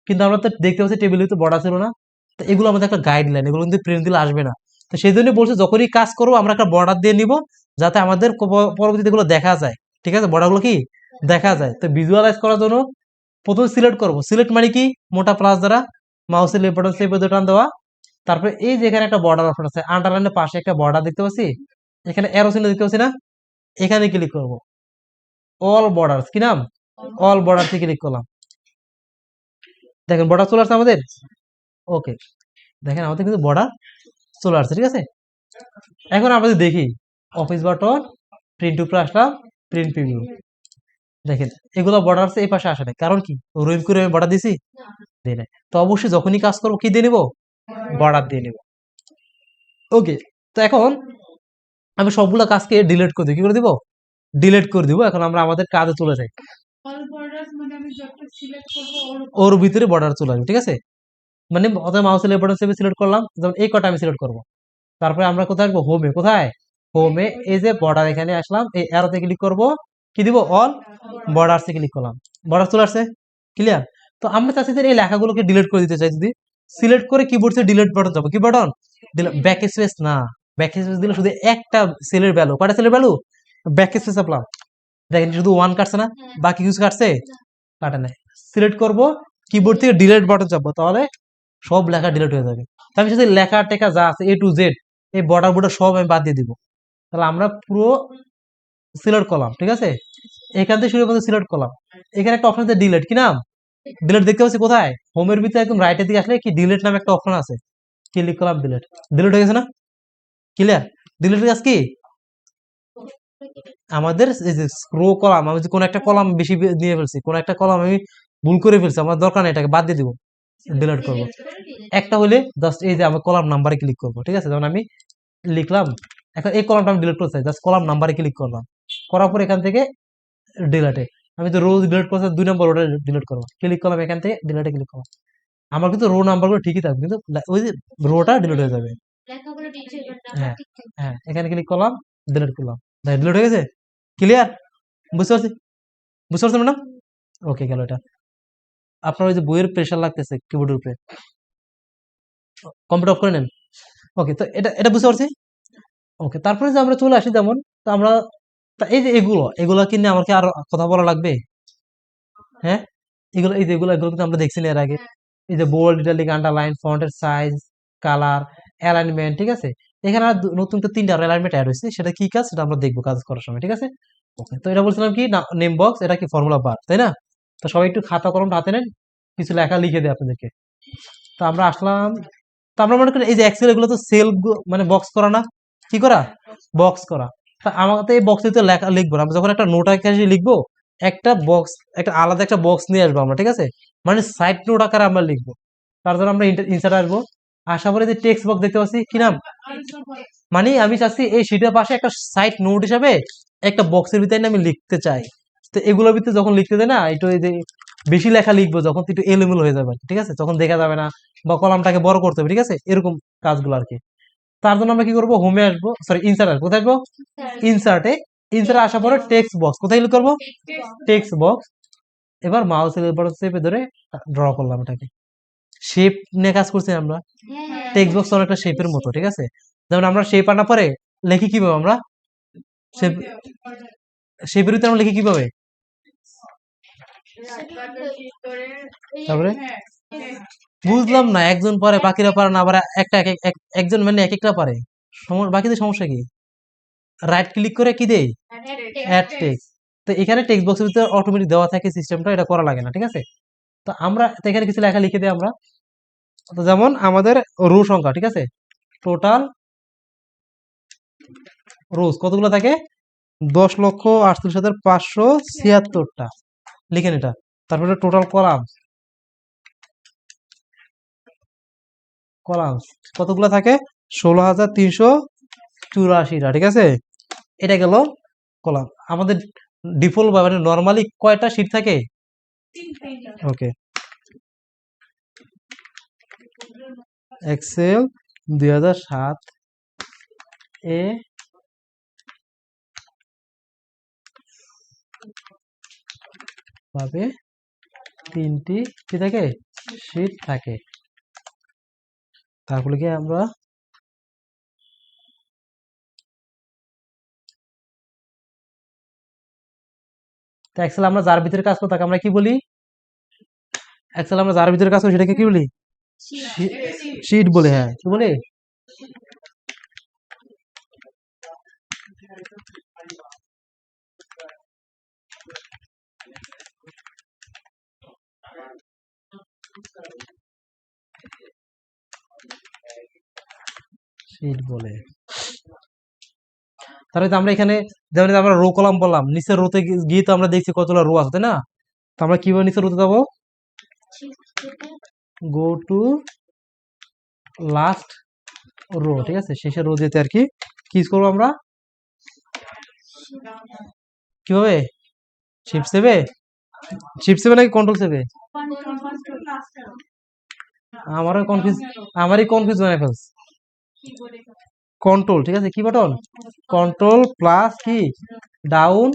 A: কিন্তু আমরা তো দেখতে পাচ্ছি টেবিলে তো বর্ডার ছিল না। তো এগুলো আমাদের একটা গাইডলাইন, এগুলো কিন্তু প্রিন্ট দিলে আসবে না। তো সেই জন্য বলছে যখনই কাজ করবো আমরা একটা বর্ডার দিয়ে নিব, যাতে আমাদের পরবর্তীতে এগুলো দেখা যায়। ঠিক আছে, বর্ডার গুলো কি দেখা যায়। তো ভিজুয়ালাইজ করার জন্য প্রথমে সিলেক্ট করবো। সিলেক্ট মানে কি? মোটা প্লাস দ্বারা মাউসের লেফট বাটন চেপে ধরে টান দেওয়া, তারপরে এই যে এখানে একটা বর্ডার অপশন আছে, আন্ডারলাইনের পাশে একটা বর্ডার দেখতে পাচ্ছি, এখানে অ্যারো চিহ্ন দেখতে পাচ্ছি না, এখানে ক্লিক করব, অল বর্ডার, কি নাম, অল বর্ডার থেকে ক্লিক করলাম। দেখেন বর্ডার চলে আসছে আমাদের। ওকে, দেখেন আমাদের কিন্তু বর্ডার চলে আসছে, ঠিক আছে। এখন আমরা যদি দেখি অফিস বাটন, প্রিন্ট উপরে আসলাম, প্রিন্ট প্রিভিউ, দেখেন এগুলো বর্ডার আছে, এই পাশে আসে নাই, কারণ কি রোহিত করে আমি বর্ডার দিছি, দিই নাই। তো অবশ্যই যখনই কাজ করবো কি দিয়ে নিবো, বর্ডার দিয়ে নিব। ওকে, তো এখন আমি সবগুলা কাজকে ডিলিট করে দিই, কি করে দিব, ডিলিট করে দিব। এখন আমরা আমাদের কাজে চলে যাই, ওর ভিতরে বর্ডার চলে আসবে, ঠিক আছে। মানে অথবা মাউসের লেফট বাটন চেপে সিলেক্ট করলাম, যেমন এই কটা আমি সিলেক্ট করব। তারপরে আমরা কোথায় আসবো, হোমে, কোথায়, হোমে, এই যে বর্ডার এখানে আসলাম, এই অ্যারোতে ক্লিক করব, কি দিব, অল বর্ডারসে ক্লিক করলাম, বর্ডার চলে আসছে, ক্লিয়ার। তো আমরা চাচ্ছি যে এই লেখাগুলোকে ডিলিট করে দিতে চাই, যদি সিলেক্ট করে কিবোর্ডে ডিলিট বাটন যাবো, কি বাটন, ব্যাক স্পেস না, ব্যাক স্পেস দিলে শুধু একটা সেলের ভ্যালু, কয়টা সেলের ভ্যালু, ব্যাক স্পেস আপলাম, দেখেন শুধু ওয়ান কাটছে না, বাকি কিছু কাটছে, কাটে নাই। সিলেক্ট করব, কিবোর্ড থেকে ডিলিট বাটন চাপবো, তাহলে সব লেখা ডিলিট হয়ে যাবে। তো আমি যদি লেখা টেখা যা আছে এ টু জেড, এই বর্ডার বোর্ডার সব আমি বাদ দিয়ে দিব। তাহলে আমরা পুরো সিলেক্ট করলাম, ঠিক আছে, এখান থেকে শুরু করে সিলেক্ট করলাম। এখানে একটা অপশন আছে ডিলিট, কি নাম, ডিলিট দেখতে পাচ্ছি কোথায়, হোমের ভিতরে একদম রাইটের দিকে আসলে কি ডিলিট নামে একটা অপশন আছে, ক্লিক করলাম, ডিলিট, ডিলিট হয়ে গেছে না, ক্লিয়ার। ডিলিট কাজ কি, আমাদের এই যে স্ক্রো কলাম, আমি যে কোন একটা কলাম বেশি নিয়ে ফেলছি, কোন একটা কলাম আমি ভুল করে ফেলছি, আমার দরকার নেই, এটাকে বাদ দিয়ে দিব, ডিলিট করব। একটা হলে জাস্ট এই যে আমি কলাম নাম্বারে ক্লিক করব, ঠিক আছে, যেমন আমি লিখলাম, এখন এই কলামটা আমি ডিলিট করতে চাই, জাস্ট কলাম নাম্বারে ক্লিক করলাম, করার পর এখান থেকে ডিলিটে, আমি তো রোজ ডিলিট করতে 2 নম্বর, ওটা ডিলিট করবো, ক্লিক করলাম, এখান থেকে ডিলিটে ক্লিক করলাম, আমার কিন্তু রো নাম্বারগুলো ঠিকই থাকবে, কিন্তু ওই যে রোটা ডিলিট হয়ে যাবে। হ্যাঁ, হ্যাঁ, এখানে ক্লিক করলাম, ডিলিট করলাম, ডিলিট হয়ে গেছে, ক্লিয়ার, বুঝতে পারছি, বুঝতে পারছেন ম্যাডাম। ওকে, গেল এটা। আপনার ওই যে বইয়ের প্রেশার লাগতেছে কিবোর্ডের উপরে, কম্পিউটার অফ করে নেন। ওকে, তো এটা এটা বুঝতে পারছি। ওকে, তারপরে যে আমরা চলে আসি, যেমন তো আমরা, এই যে এগুলো এগুলো কিনে আমাকে আর কথা বলা লাগবে, হ্যাঁ, এগুলো এই যে এগুলো কিন্তু আমরা দেখছি না এর আগে, এই যে বোল্ড, ইটালিক, আন্ডারলাইন, ফন্টের সাইজ, কালার, অ্যালাইনমেন্ট, ঠিক আছে। এখানে আর নতুন তো 3টা অ্যালাইনমেন্ট অ্যাড হয়েছে, সেটা কি কাজ সেটা আমরা দেখবো কাজ করার সময়, ঠিক আছে। ওকে, তো এটা বলছিলাম কি, নেম বক্স, এটা কি ফর্মুলা বার, তাই না। তো সবাই একটু খাতা কলম হাতে নেন, কিছু লেখা লিখে দেয় আপনাদেরকে। তো আমরা আসলাম, তো আমরা মনে করি এই যে এক্সেল এগুলো তো সেল, মানে বক্স করা না, কি করা, বক্স করা। তা আমাকে তো এই বক্সে তো লেখা লিখবো না, আমরা যখন একটা নোট আকারে লিখবো, একটা বক্স, একটা আলাদা একটা বক্স নিয়ে আসবো আমরা, ঠিক আছে, মানে সাইড নোট আকারে আমরা লিখবো। তার জন্য আমরা ইনসার্ট আসবো, আশা করি যে টেক্সট বক্স দেখতে পাচ্ছি, কি নাম, মানে আমি চাচ্ছি এই শীটের পাশে একটা সাইড নোট হিসাবে একটা বক্সের ভিতরে আমি লিখতে চাই। তো এগুলোর ভিতরে যখন লিখতে দেয় না, একটু এই যে বেশি লেখা লিখবো যখন, একটু এলোমেলো হয়ে যাবে, ঠিক আছে, তখন দেখা যাবে না, বা কলামটাকে বড় করতে হবে, ঠিক আছে, এরকম কাজগুলো আর কি। তার জন্য আমরা কি করবো, হোমে আসবো, সরি ইনসার্ট আসবো, কোথায় আসবো, ইনসার্টে, ইনসার্টে আসার পরে টেক্সট বক্স, কোথায় ক্লিক করবো, টেক্সট বক্স। এবার মাউসের উপর চেপে ধরে ড্র করলাম এটাকে, শেপ নিয়ে কাজ করছি আমরা, টেক্সট বক্স অনেকটা শেপের মতো, ঠিক আছে। যেমন আমরা শেপ আনার পরে লিখি কিভাবে, আমরা শেপ, শেপের ভিতরে আমরা লিখি কিভাবে, তারপরে বুঝলাম না, একজন পারে বাকিরা পারে না, আবার একটা একজন মানে এক একটা পারে, বাকিদের সমস্যা কি, রাইট ক্লিক করে কি দেই, অ্যাড টেক্সট। তো এখানে টেক্সট বক্সের ভিতরে অটোমেটিক দেওয়া থাকে সিস্টেমটা, এটা করা লাগে না, ঠিক আছে। তো আমরা তো এখানে কিছু লেখা লিখে দিই আমরা, তো যেমন আমাদের রো সংখ্যা, ঠিক আছে, টোটাল রোজ কতগুলো থাকে, 10,38,576টা, লিখেন এটা। তারপরে টোটাল কলাম, কলামস কতগুলো থাকে, 16,384টা, ঠিক আছে। এটা গেল কলাম। আমাদের ডিফল্ট বা মানে নর্মালি কয়টা শীট থাকে, ওকে, এক্সেল 2007 এ ভাবে 3টি কি থাকে, শীট থাকে। তারপরে কি আমরা এক্সেল আমরা যার ভিতরে কাজ করি তাকে আমরা কি বলি, এক্সেল আমরা যার ভিতরে কাজ করি সেটাকে কি বলি, শিট বলে, হ্যাঁ কি বলে, শিট বলে। তাহলে তো আমরা এখানে যেমন এই যে আমরা রো কলাম বললাম, নিচের রোতে গিয়ে তো আমরা দেখছি কতগুলো রো আছে তাই না, তো আমরা কিভাবে নিচের রোতে যাবো, গো টু লাস্ট রো, ঠিক আছে, শেষের রো যেতে আর কি কি করবো আমরা, কিভাবে, শিফট সেভে, শিফট সেভে নাকি কন্ট্রোল সেভে, আমারও কনফিউজ, আমারই কনফিউজ হয়ে ফেলছে, কন্ট্রোল, ঠিক আছে, কি বাটন, কন্ট্রোল প্লাস কি ডাউন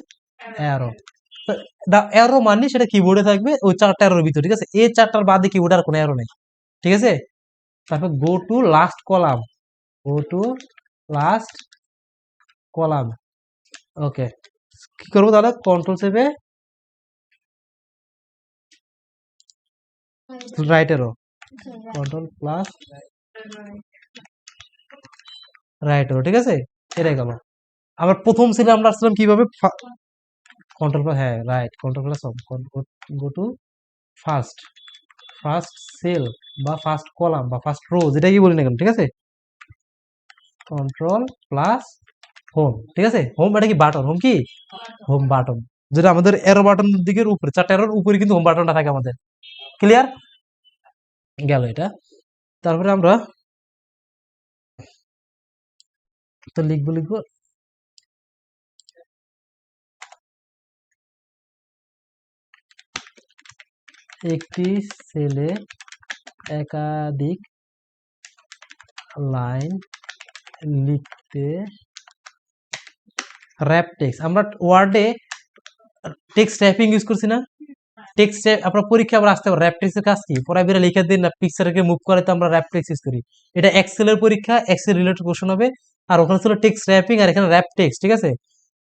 A: অ্যারো, অ্যারো মানে সেটা কিবোর্ডে থাকবে ওই চারটা অ্যারোর ভিতরে, ঠিক আছে, এই চারটার বাদে কিবোর্ডে আর কোনো অ্যারো নেই, ঠিক আছে। তারপর go to last column, go to last column, okay, কি করবো তাহলে, কন্ট্রোল সেভে right arrow, control plus right arrow, ঠিক আছে, এটাই গেল। আবার প্রথম সেলে আমরা আসলাম কিভাবে, কন্ট্রোল প্লাস, হ্যাঁ right, control plus go to first, first cell বা ফার্স্ট কলাম বা ফার্স্ট রো যেটা কি বলি না কেন, ঠিক আছে, কন্ট্রোল প্লাস হোম, ঠিক আছে, হোম এটা কি বাটন, হোম কি হোম বাটন, যেটা আমাদের এরো বাটন দিকের উপরে, চারটা এরোর উপরে কিন্তু হোম বাটনটা থাকে আমাদের, ক্লিয়ার গেল এটা। তারপরে আমরা তো লিখবো লিখবো একটি সেলে একাধিক লাইন লিখতে র‍্যাপ টেক্সট, আমরা ওয়ার্ডে টেক্সট টাইপিং ইউজ করছি না, টেক্সট আপনার পরীক্ষা আবার আসতে পারে, র‍্যাপ টেক্সটের কাজ কি, পড়াবিরা লিখে দিন না, পিকচারকে মুভ করে তো আমরা র‍্যাপ টেক্সট ইউজ করি, এটা এক্সেলের পরীক্ষা, এক্সেল রিলেটেড কোশ্চেন হবে, আর ওখানে ছিল টেক্সট র‍্যাপিং আর এখানে র‍্যাপ টেক্সট, ঠিক আছে,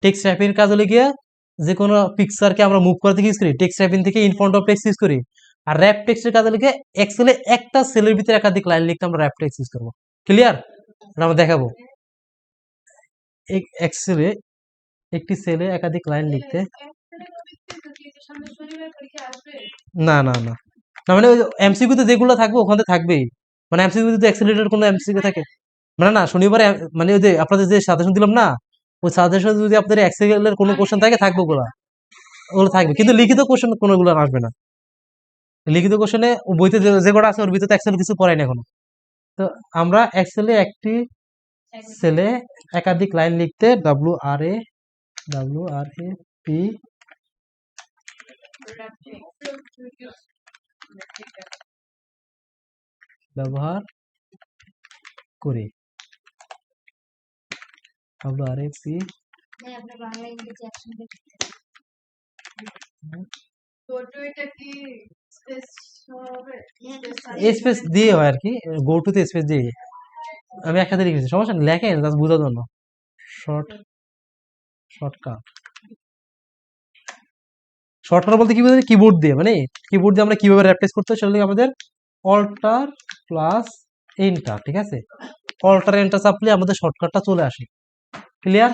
A: টেক্সট র‍্যাপিং এর কাজ হলে গিয়ে যে কোনো পিকচারকে আমরা মুভ করতে ইউজ করি, টেক্সট র‍্যাপিং থেকে in front of text use করি, আর র‍্যাপ টেক্সটের কাজ হলে গিয়ে এক্সেলে একটা সেলের ভিতরে একাধিক লাইন লিখতে আমরা র‍্যাপ টেক্সট ইউজ করবো, ক্লিয়ার, আমরা দেখাবো এক্সেলে একটি সেলে একাধিক লাইন লিখতে, না না না না, মানে এমসিকিউ তে যেগুলো থাকবে ওখানে থাকবেই, মানে এমসিকিউ তে অ্যাক্সিলারেটেড কোনো এমসিকিউ থাকে, মানে না শনিবারে মানে ওই যে আপনাদের যে সাজেশন দিলাম না, ওই সাজেশন যদি আপনাদের এক্সেলের কোনো কোশ্চেন থাকে থাকবে, ওগুলো ওগুলো থাকবে, কিন্তু লিখিত কোশ্চেন কোনোগুলো আসবে না, লিখিত কোশ্চেনে বইতে যে কটা আছে ওর ভিতরে এক্সেল কিছু পড়াই না এখনো। তো আমরা এক্সেলে একটি সেলে একাধিক লাইন লিখতে WRAP ব্যবহার করি, WRAP স্পেস দিয়ে হয় আর কি, গো টু তে স্পেস দিয়ে, আমি একসাথে লিখেছি, সমস্যা নেই, লেখেন জাস্ট বোঝার জন্য, শর্ট শর্টকাট, শর্টকাট বলতে কি বোঝায়, কিবোর্ড দিয়ে, মানে কিবোর্ড দিয়ে আমরা কিভাবে রিপ্লেস করতে হয় সেটা হলো আমাদের অল্টার প্লাস এন্টার, ঠিক আছে, অল্টার এন্টার চাপলে আমাদের শর্টকাটটা চলে আসে, ক্লিয়ার।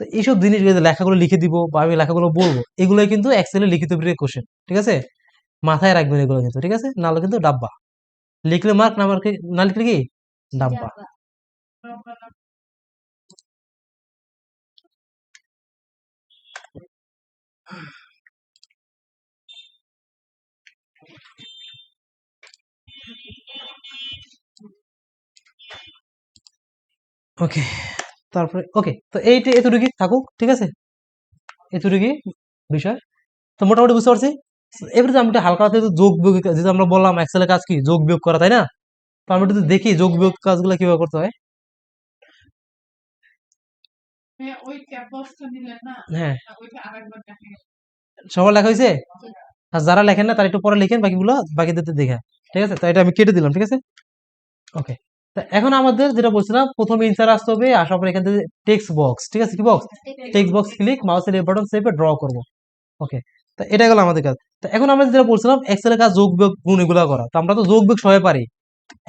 A: তো এইসব জিনিস লেখাগুলো লিখে দিব বা আমি লেখাগুলো বলবো, এগুলোই কিন্তু এক্সেলে লিখিত কোশ্চেন, ঠিক আছে, মাথায় রাখবেন এগুলো কিন্তু, ঠিক আছে, নাহলে কিন্তু ডাব্বা, লিখলে মার্ক, না মার্কে না লিখলে কি ডাব্বা। ওকে, তারপরে ওকে, তো এইটা এতটুকুই থাকুক, ঠিক আছে, এতটুকুই বিষয়, তো মোটামুটি বুঝতে পারছি। এবারে আমি একটু হালকা হাতে যোগ বিয়োগ, যেটা আমরা বললাম এক্সেলের কাজ কি যোগ বিয়োগ করা, তাই না, তো আমরা একটু দেখি যোগ বিয়োগ কাজগুলো কিভাবে করতে হয়। হ্যাঁ সবার লেখা হয়েছে, আর যারা লেখেন না তারা একটু পরে লিখেন বাকিগুলো, বাকিদের দেখে, ঠিক আছে, তো এটা আমি কেটে দিলাম, ঠিক আছে, ওকে। তা এখন আমাদের যেটা বলছিলাম, প্রথমে ইনসার আসতে হবে, আসার পর এখান থেকে টেক্সট বক্স, ঠিক আছে, কি বক্স, টেক্সট বক্স ক্লিক, মাউসের লেফট বাটন চেপে ড্র করব, ওকে। তো এটা গেল আমাদের কাজ। তো এখন আমরা যেটা বলছিলাম এক্সেলের কাজ যোগ বিয়োগ গুণ এগুলো করা, তো আমরা তো যোগ বিয়োগ সবাই পারি,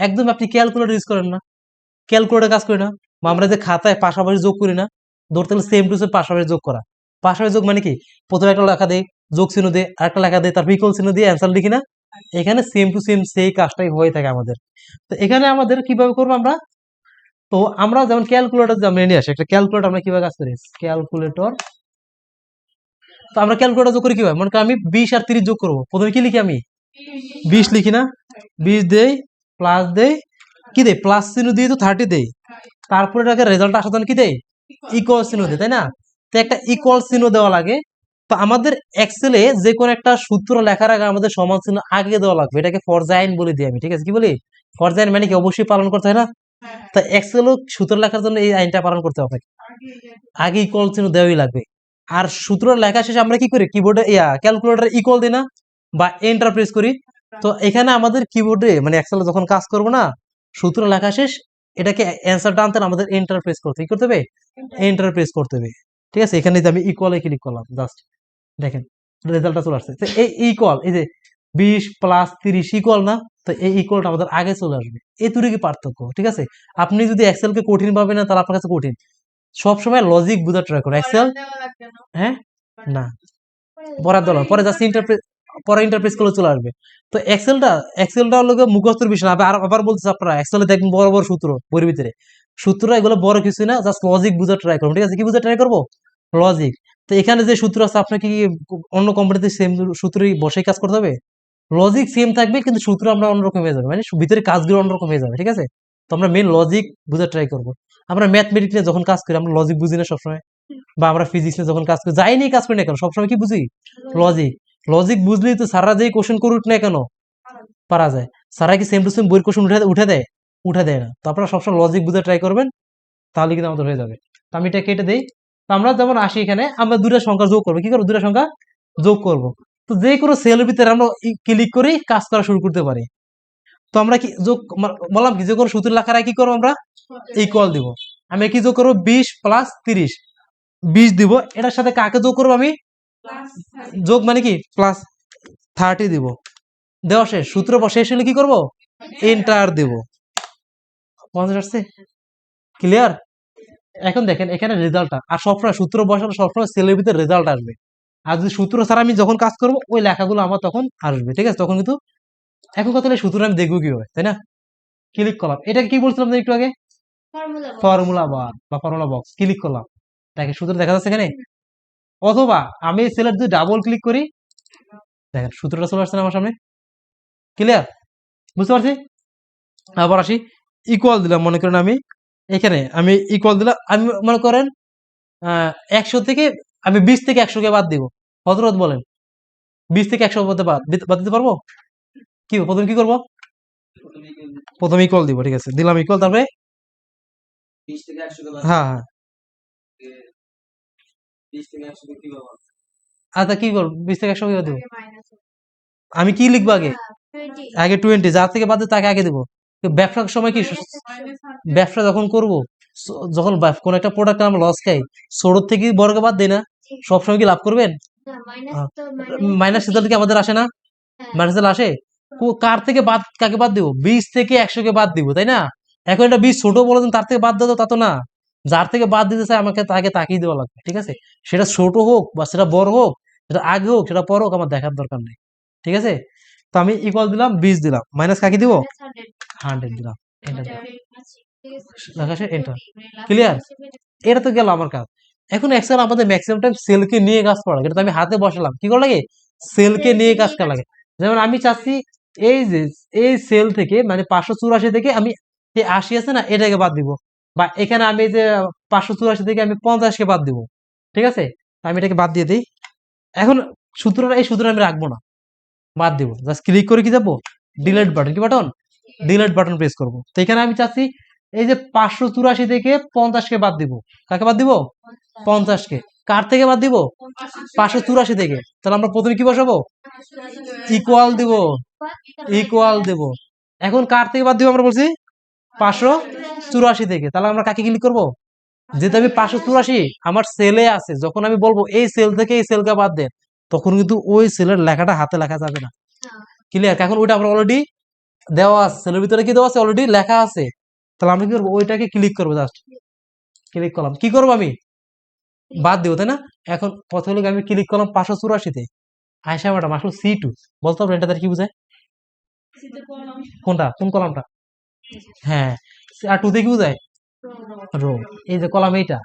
A: একদম আপনি ক্যালকুলেটর ইউজ করেন না, ক্যালকুলেটর কাজ করি না, বা আমরা যে খাতায় পাশাপাশি যোগ করি না, ধরতে গেলে সেম টু সেম পাশাপাশি যোগ করা। পাশাপাশি যোগ মানে কি, প্রথমে একটা লেখা দেয়, যোগ চিহ্ন দিয়ে আরেকটা লেখা দেয়, তারপর ইকুয়াল চিহ্ন দিয়ে অ্যান্সার লিখি না, এখানে সেম টু সেম সেই কাজটাই হয়ে থাকে আমাদের। তো এখানে আমাদের কিভাবে করবো আমরা, তো আমরা যেমন ক্যালকুলেটর যে আমরা নিয়ে আসি একটা ক্যালকুলেটর, আমরা কিভাবে কাজ করি ক্যালকুলেটর, তো আমরা ক্যালকুলেটর যোগ করি কিভাবে, মনে করি আমি 20 আর 30 যোগ করবো, প্রথমে কি লিখি আমি 20 লিখি না, 20 দেই, প্লাস দেই, কি দেই প্লাস চিহ্ন দিয়ে তো 30 দেই, তারপরে এটাকে রেজাল্ট আসার জন্য কি দেই ইকুয়াল চিহ্ন দেয়, তাই না? তো একটা ইকুয়াল চিহ্ন দেওয়া লাগে। তো আমাদের এক্সেলে যে কোনো একটা সূত্র লেখার আগে আমাদের সমান চিহ্ন আগে দেওয়া লাগবে, এটাকে ফরজাইন বলে দিই আমি, ঠিক আছে? কি বলি ফরজাইন, মানে কি অবশ্যই পালন করতে হয় না? তো এক্সেলও সূত্র লেখার জন্য এই আইনটা পালন করতে হবে, আগে ইকুয়াল চিহ্ন দেওয়াই লাগবে। আর সূত্র লেখা শেষে আমরা কি করি, কিবোর্ডে ক্যালকুলেটর ইকুয়াল দিই না, বা এন্টার প্রেস করি। তো এখানে আমাদের কিবোর্ডে মানে এক্সেলে যখন কাজ করবো না, সূত্র লেখা শেষ, এটাকে অ্যান্সারটা আনতে আমাদের এন্টার প্রেস করতে কি করতে হবে, এন্টার প্রেস করতে হবে, ঠিক আছে? এখানে যে আমি ইকুয়ালে ক্লিক করলাম, জাস্ট দেখেন রেজাল্টটা চলে আসছে। তো এই ইকুয়াল, এই যে 20 প্লাস 30 ইকুয়াল না, তো এই ইকুয়ালটা আমাদের আগে চলে আসবে, এটুকুই পার্থক্য, ঠিক আছে? আপনি যদি এক্সেলকে কঠিন ভাবে না, তাহলে আপনার কাছে কঠিন, সবসময় লজিক বোঝার ট্রাই করুন এক্সেল। হ্যাঁ, না বরাদ্দ নয়, পরে জাস্ট ইন্টারপ্রেট, পরে ইন্টারপ্রেস করলে চলে আসবে। তো এক্সেলটা হলো গিয়ে মুখস্থের বিষয় না। আবার বলতেছে আপনারা এক্সেলে দেখবেন বড় বড় সূত্র বইয়ের ভিতরে, সূত্র এগুলো বড় কিছু না, জাস্ট লজিক বুঝার ট্রাই করুন, ঠিক আছে? কি বুঝার ট্রাই করবো, লজিক। তো এখানে যে সূত্র আছে আপনাকে কি অন্য কোম্পানিতে সেম সূত্রই বসে কাজ করতে হবে, লজিক সেম থাকবে কিন্তু সূত্র আমরা অন্যরকম হয়ে যাবে, মানে ভিতরে কাজগুলো অন্যরকম হয়ে যাবে, ঠিক আছে? তো আমরা মেন লজিক বুঝার ট্রাই করবো। আমরা ম্যাথমেটিক্স নিয়ে যখন কাজ করি আমরা লজিক বুঝি না সবসময়, বা আমরা ফিজিক্স নিয়ে যখন কাজ করি, যাই নিয়ে কাজ করি না কেন সবসময় কি বুঝি, লজিক। লজিক বুঝলেই তো স্যাররা যেই কোশ্চেন করুক না কেন পারা যায়। স্যাররা কি সেম টু সেম বইয়ের কোশ্চেন উঠে দেয়, উঠে দেয় না। তো আপনারা সবসময় লজিক বুঝে ট্রাই করবেন, তাহলে কিন্তু আমাদের হয়ে যাবে। তো আমি এটা কেটে দিই। তো আমরা যেমন আসি এখানে, আমরা দুটা সংখ্যা যোগ করবো, কি করবো দুটা সংখ্যা যোগ করব। তো যে কোনো সেলের ভিতরে আমরা ক্লিক করে কাজ করা শুরু করতে পারি। তো আমরা কি যোগ বললাম কি, যে কোনো সূত্র লেখার আগে কি করবো আমরা ইকুয়াল দিব। আমি কি যোগ করবো 20 প্লাস 30, 20 দিব, এটার সাথে কাকে যোগ করবো আমি, যোগ মানে কি প্লাস 30 দিব, দেওয়া শেষ, সূত্র শেষ হলে কি করবো এন্টার দেব। 50 আসছে, ক্লিয়ার? এখন দেখেন এখানে রেজাল্টটা, আর সবসময় সূত্র বসানো সবসময় সেলের ভিতরে রেজাল্ট আসবে। আর যদি সূত্র ছাড়া আমি যখন কাজ করবো ওই লেখাগুলো আমার তখন আসবে, ঠিক আছে? তখন কিন্তু এখন কথা হলে সূত্র আমি দেখবো কিভাবে, তাই না? ক্লিক করলাম, এটা কি বলছিলাম একটু আগে, ফর্মুলা বার বা ফর্মুলা বক্স, ক্লিক করলাম, দেখেন সূত্র দেখা যাচ্ছে এখানে। অথবা আমি সেলের যদি ডাবল ক্লিক করি, দেখেন সূত্রটা চলে আসছে না আমার সামনে, ক্লিয়ার? বুঝতে পারছি? আবার আসি, ইকুয়াল দিলাম, মনে করেন আমি এখানে আমি ইকুয়াল দিলাম, আমি মনে করেন 100 থেকে আমি 20 থেকে 100 কে বাদ দিব, হযরত বলেন 20 থেকে 100 মধ্যে বাদ দিতে পারবো? কি প্রথমে কি করবো, প্রথমে ইকুয়াল দিব, ঠিক আছে? দিলাম ইকুয়াল, তারপরে হ্যাঁ হ্যাঁ, আচ্ছা কি করবো 20 থেকে 100 দিব, আমি কি লিখবো আগে, আগে 20, যার থেকে বাদ দেবো তাকে আগে দেবো। ব্যবসার সময় কি, ব্যবসা যখন করবো, যখন কোন একটা প্রোডাক্ট আমরা লস খাই, ছোট থেকে বড়কে বাদ দেই না, সবসময় কি লাভ করবেন, মাইনাস রেজাল্ট কি আমাদের আসে না, মাইনাস রেজাল্ট আসে। কার থেকে বাদ, কাকে বাদ দিব, 20 থেকে 100 কে বাদ দিব, তাই না? এখন এটা 20 ছোট বলে তার থেকে বাদ দেবো তা তো না, যার থেকে বাদ দিতে চাই আমাকে তাকে তাকিয়ে দেওয়া লাগবে, ঠিক আছে? সেটা ছোট হোক বা সেটা বড় হোক, সেটা আগে হোক সেটা পর হোক, আমার দেখার দরকার নেই, ঠিক আছে? তো আমি ইকুয়াল দিলাম, 20 দিলাম, মাইনাস কাকে দিব 100 দিলাম, এন্টার দিলাম, লেখা শেষ, এন্টার, ক্লিয়ার? এটা তো গেল আমার কাজ। এখন এক্সেল আমাদের ম্যাক্সিমাম টাইম সেলকে নিয়ে কাজ করা লাগে, এটা তো আমি হাতে বসালাম, কি করা লাগে সেলকে নিয়ে কাজ করা লাগে। যেমন আমি চাচ্ছি এই যে এই সেল থেকে মানে 584 থেকে আমি যে 80 আছে না এটাকে বাদ দিব, বা এখানে আমি যে 584 থেকে আমি 50 কে বাদ দিব, ঠিক আছে? আমি এটাকে বাদ দিয়ে দিই। এখন সূত্রটা, এই সূত্র আমি রাখবো না, বাদ দিব, জাস্ট ক্লিক করে কি যাবো ডিলিট বাটন, কি বাটন, ডিলিট বাটন প্রেস করব। তো এখানে আমি চাচ্ছি এই যে 584 থেকে 50 কে বাদ দিব, কাকে বাদ দিব 50 কে, কার থেকে বাদ দিব 584 থেকে। তাহলে আমরা প্রথমে কি বসাবো ইকুয়াল দিব, ইকুয়াল দেব। এখন কার থেকে বাদ দিব আমরা বলছি 584 থেকে, তাহলে আমরা কাকে ক্লিক করব, যেহেতু আমি 584 আমার সেলে আছে, যখন আমি বলবো এই সেল থেকে এই সেলকে বাদ দেন, তখন কিন্তু ওই সেলের লেখাটা হাতে লেখা যাবে না। ক্লিয়ার? এখন ওইটা আমরা অলরেডি দেওয়া আছে, সেলের ভিতরে কি দেওয়া আছে, অলরেডি লেখা আছে। তাহলে আমরা কি করবো, ওইটাকে ক্লিক করবো, জাস্ট ক্লিক করলাম। কি করবো আমি, বাদ দিব, তাই না? এখন প্রথমে আমি ক্লিক করলাম 584-তে, আয়সা ম্যাডাম আসলে C2, বলতে পারবেন এটা কি বোঝায়, কোনটা, কোন কলামটা? হ্যাঁ, আর 2 তে কি বোঝায়, রো। এই যে কলাম এইটা,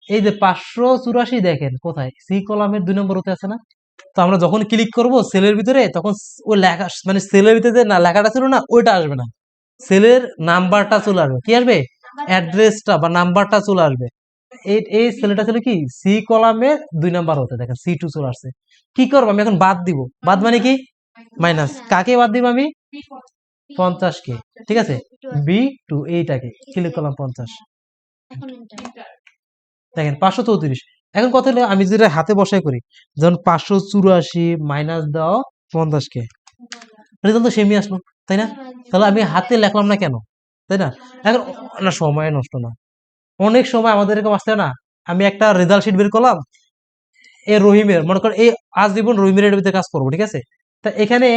A: এই যে 584 দেখেন কোথায়, সি কলামের 2 নম্বর হতে আছে না? তো আমরা যখন ক্লিক করব সেলের ভিতরে, তখন ওই লেখা মানে সেলের ভিতরে যে না লেখাটা ছিল না, ওইটা আসবে না, সেলের নাম্বারটা চলে আসবে। কি আসবে, অ্যাড্রেসটা বা নাম্বারটা চলে আসবে। এই এই সেলটা ছিল কি, সি কলামের 2 নাম্বার হতে, দেখেন C2 চলে আসছে। কি করবো আমি এখন, বাদ দিব। বাদ মানে কি, মাইনাস। কাকে বাদ দিব আমি, 50-কে। ঠিক আছে, B2 এইটাকে ক্লিক করলাম 50। দেখেন 534। এখন কথা হলো আমি যেটা হাতে বসাই করি, যেমন 584 মাইনাস দাও 50-কে, রেজাল্ট তো সেমই আসলো, তাই না? তাহলে আমি হাতে লিখলাম না কেন, তাই না? এখন না, সময় নষ্ট না, অনেক সময় আমাদের এরকম আসছে না, আমি একটা রেজাল্ট শিট বের করলাম, এ রহিমের, মনে করেন এই আজীবন রহিমের এর ভিতরে কাজ করবো, ঠিক আছে? তা এখানে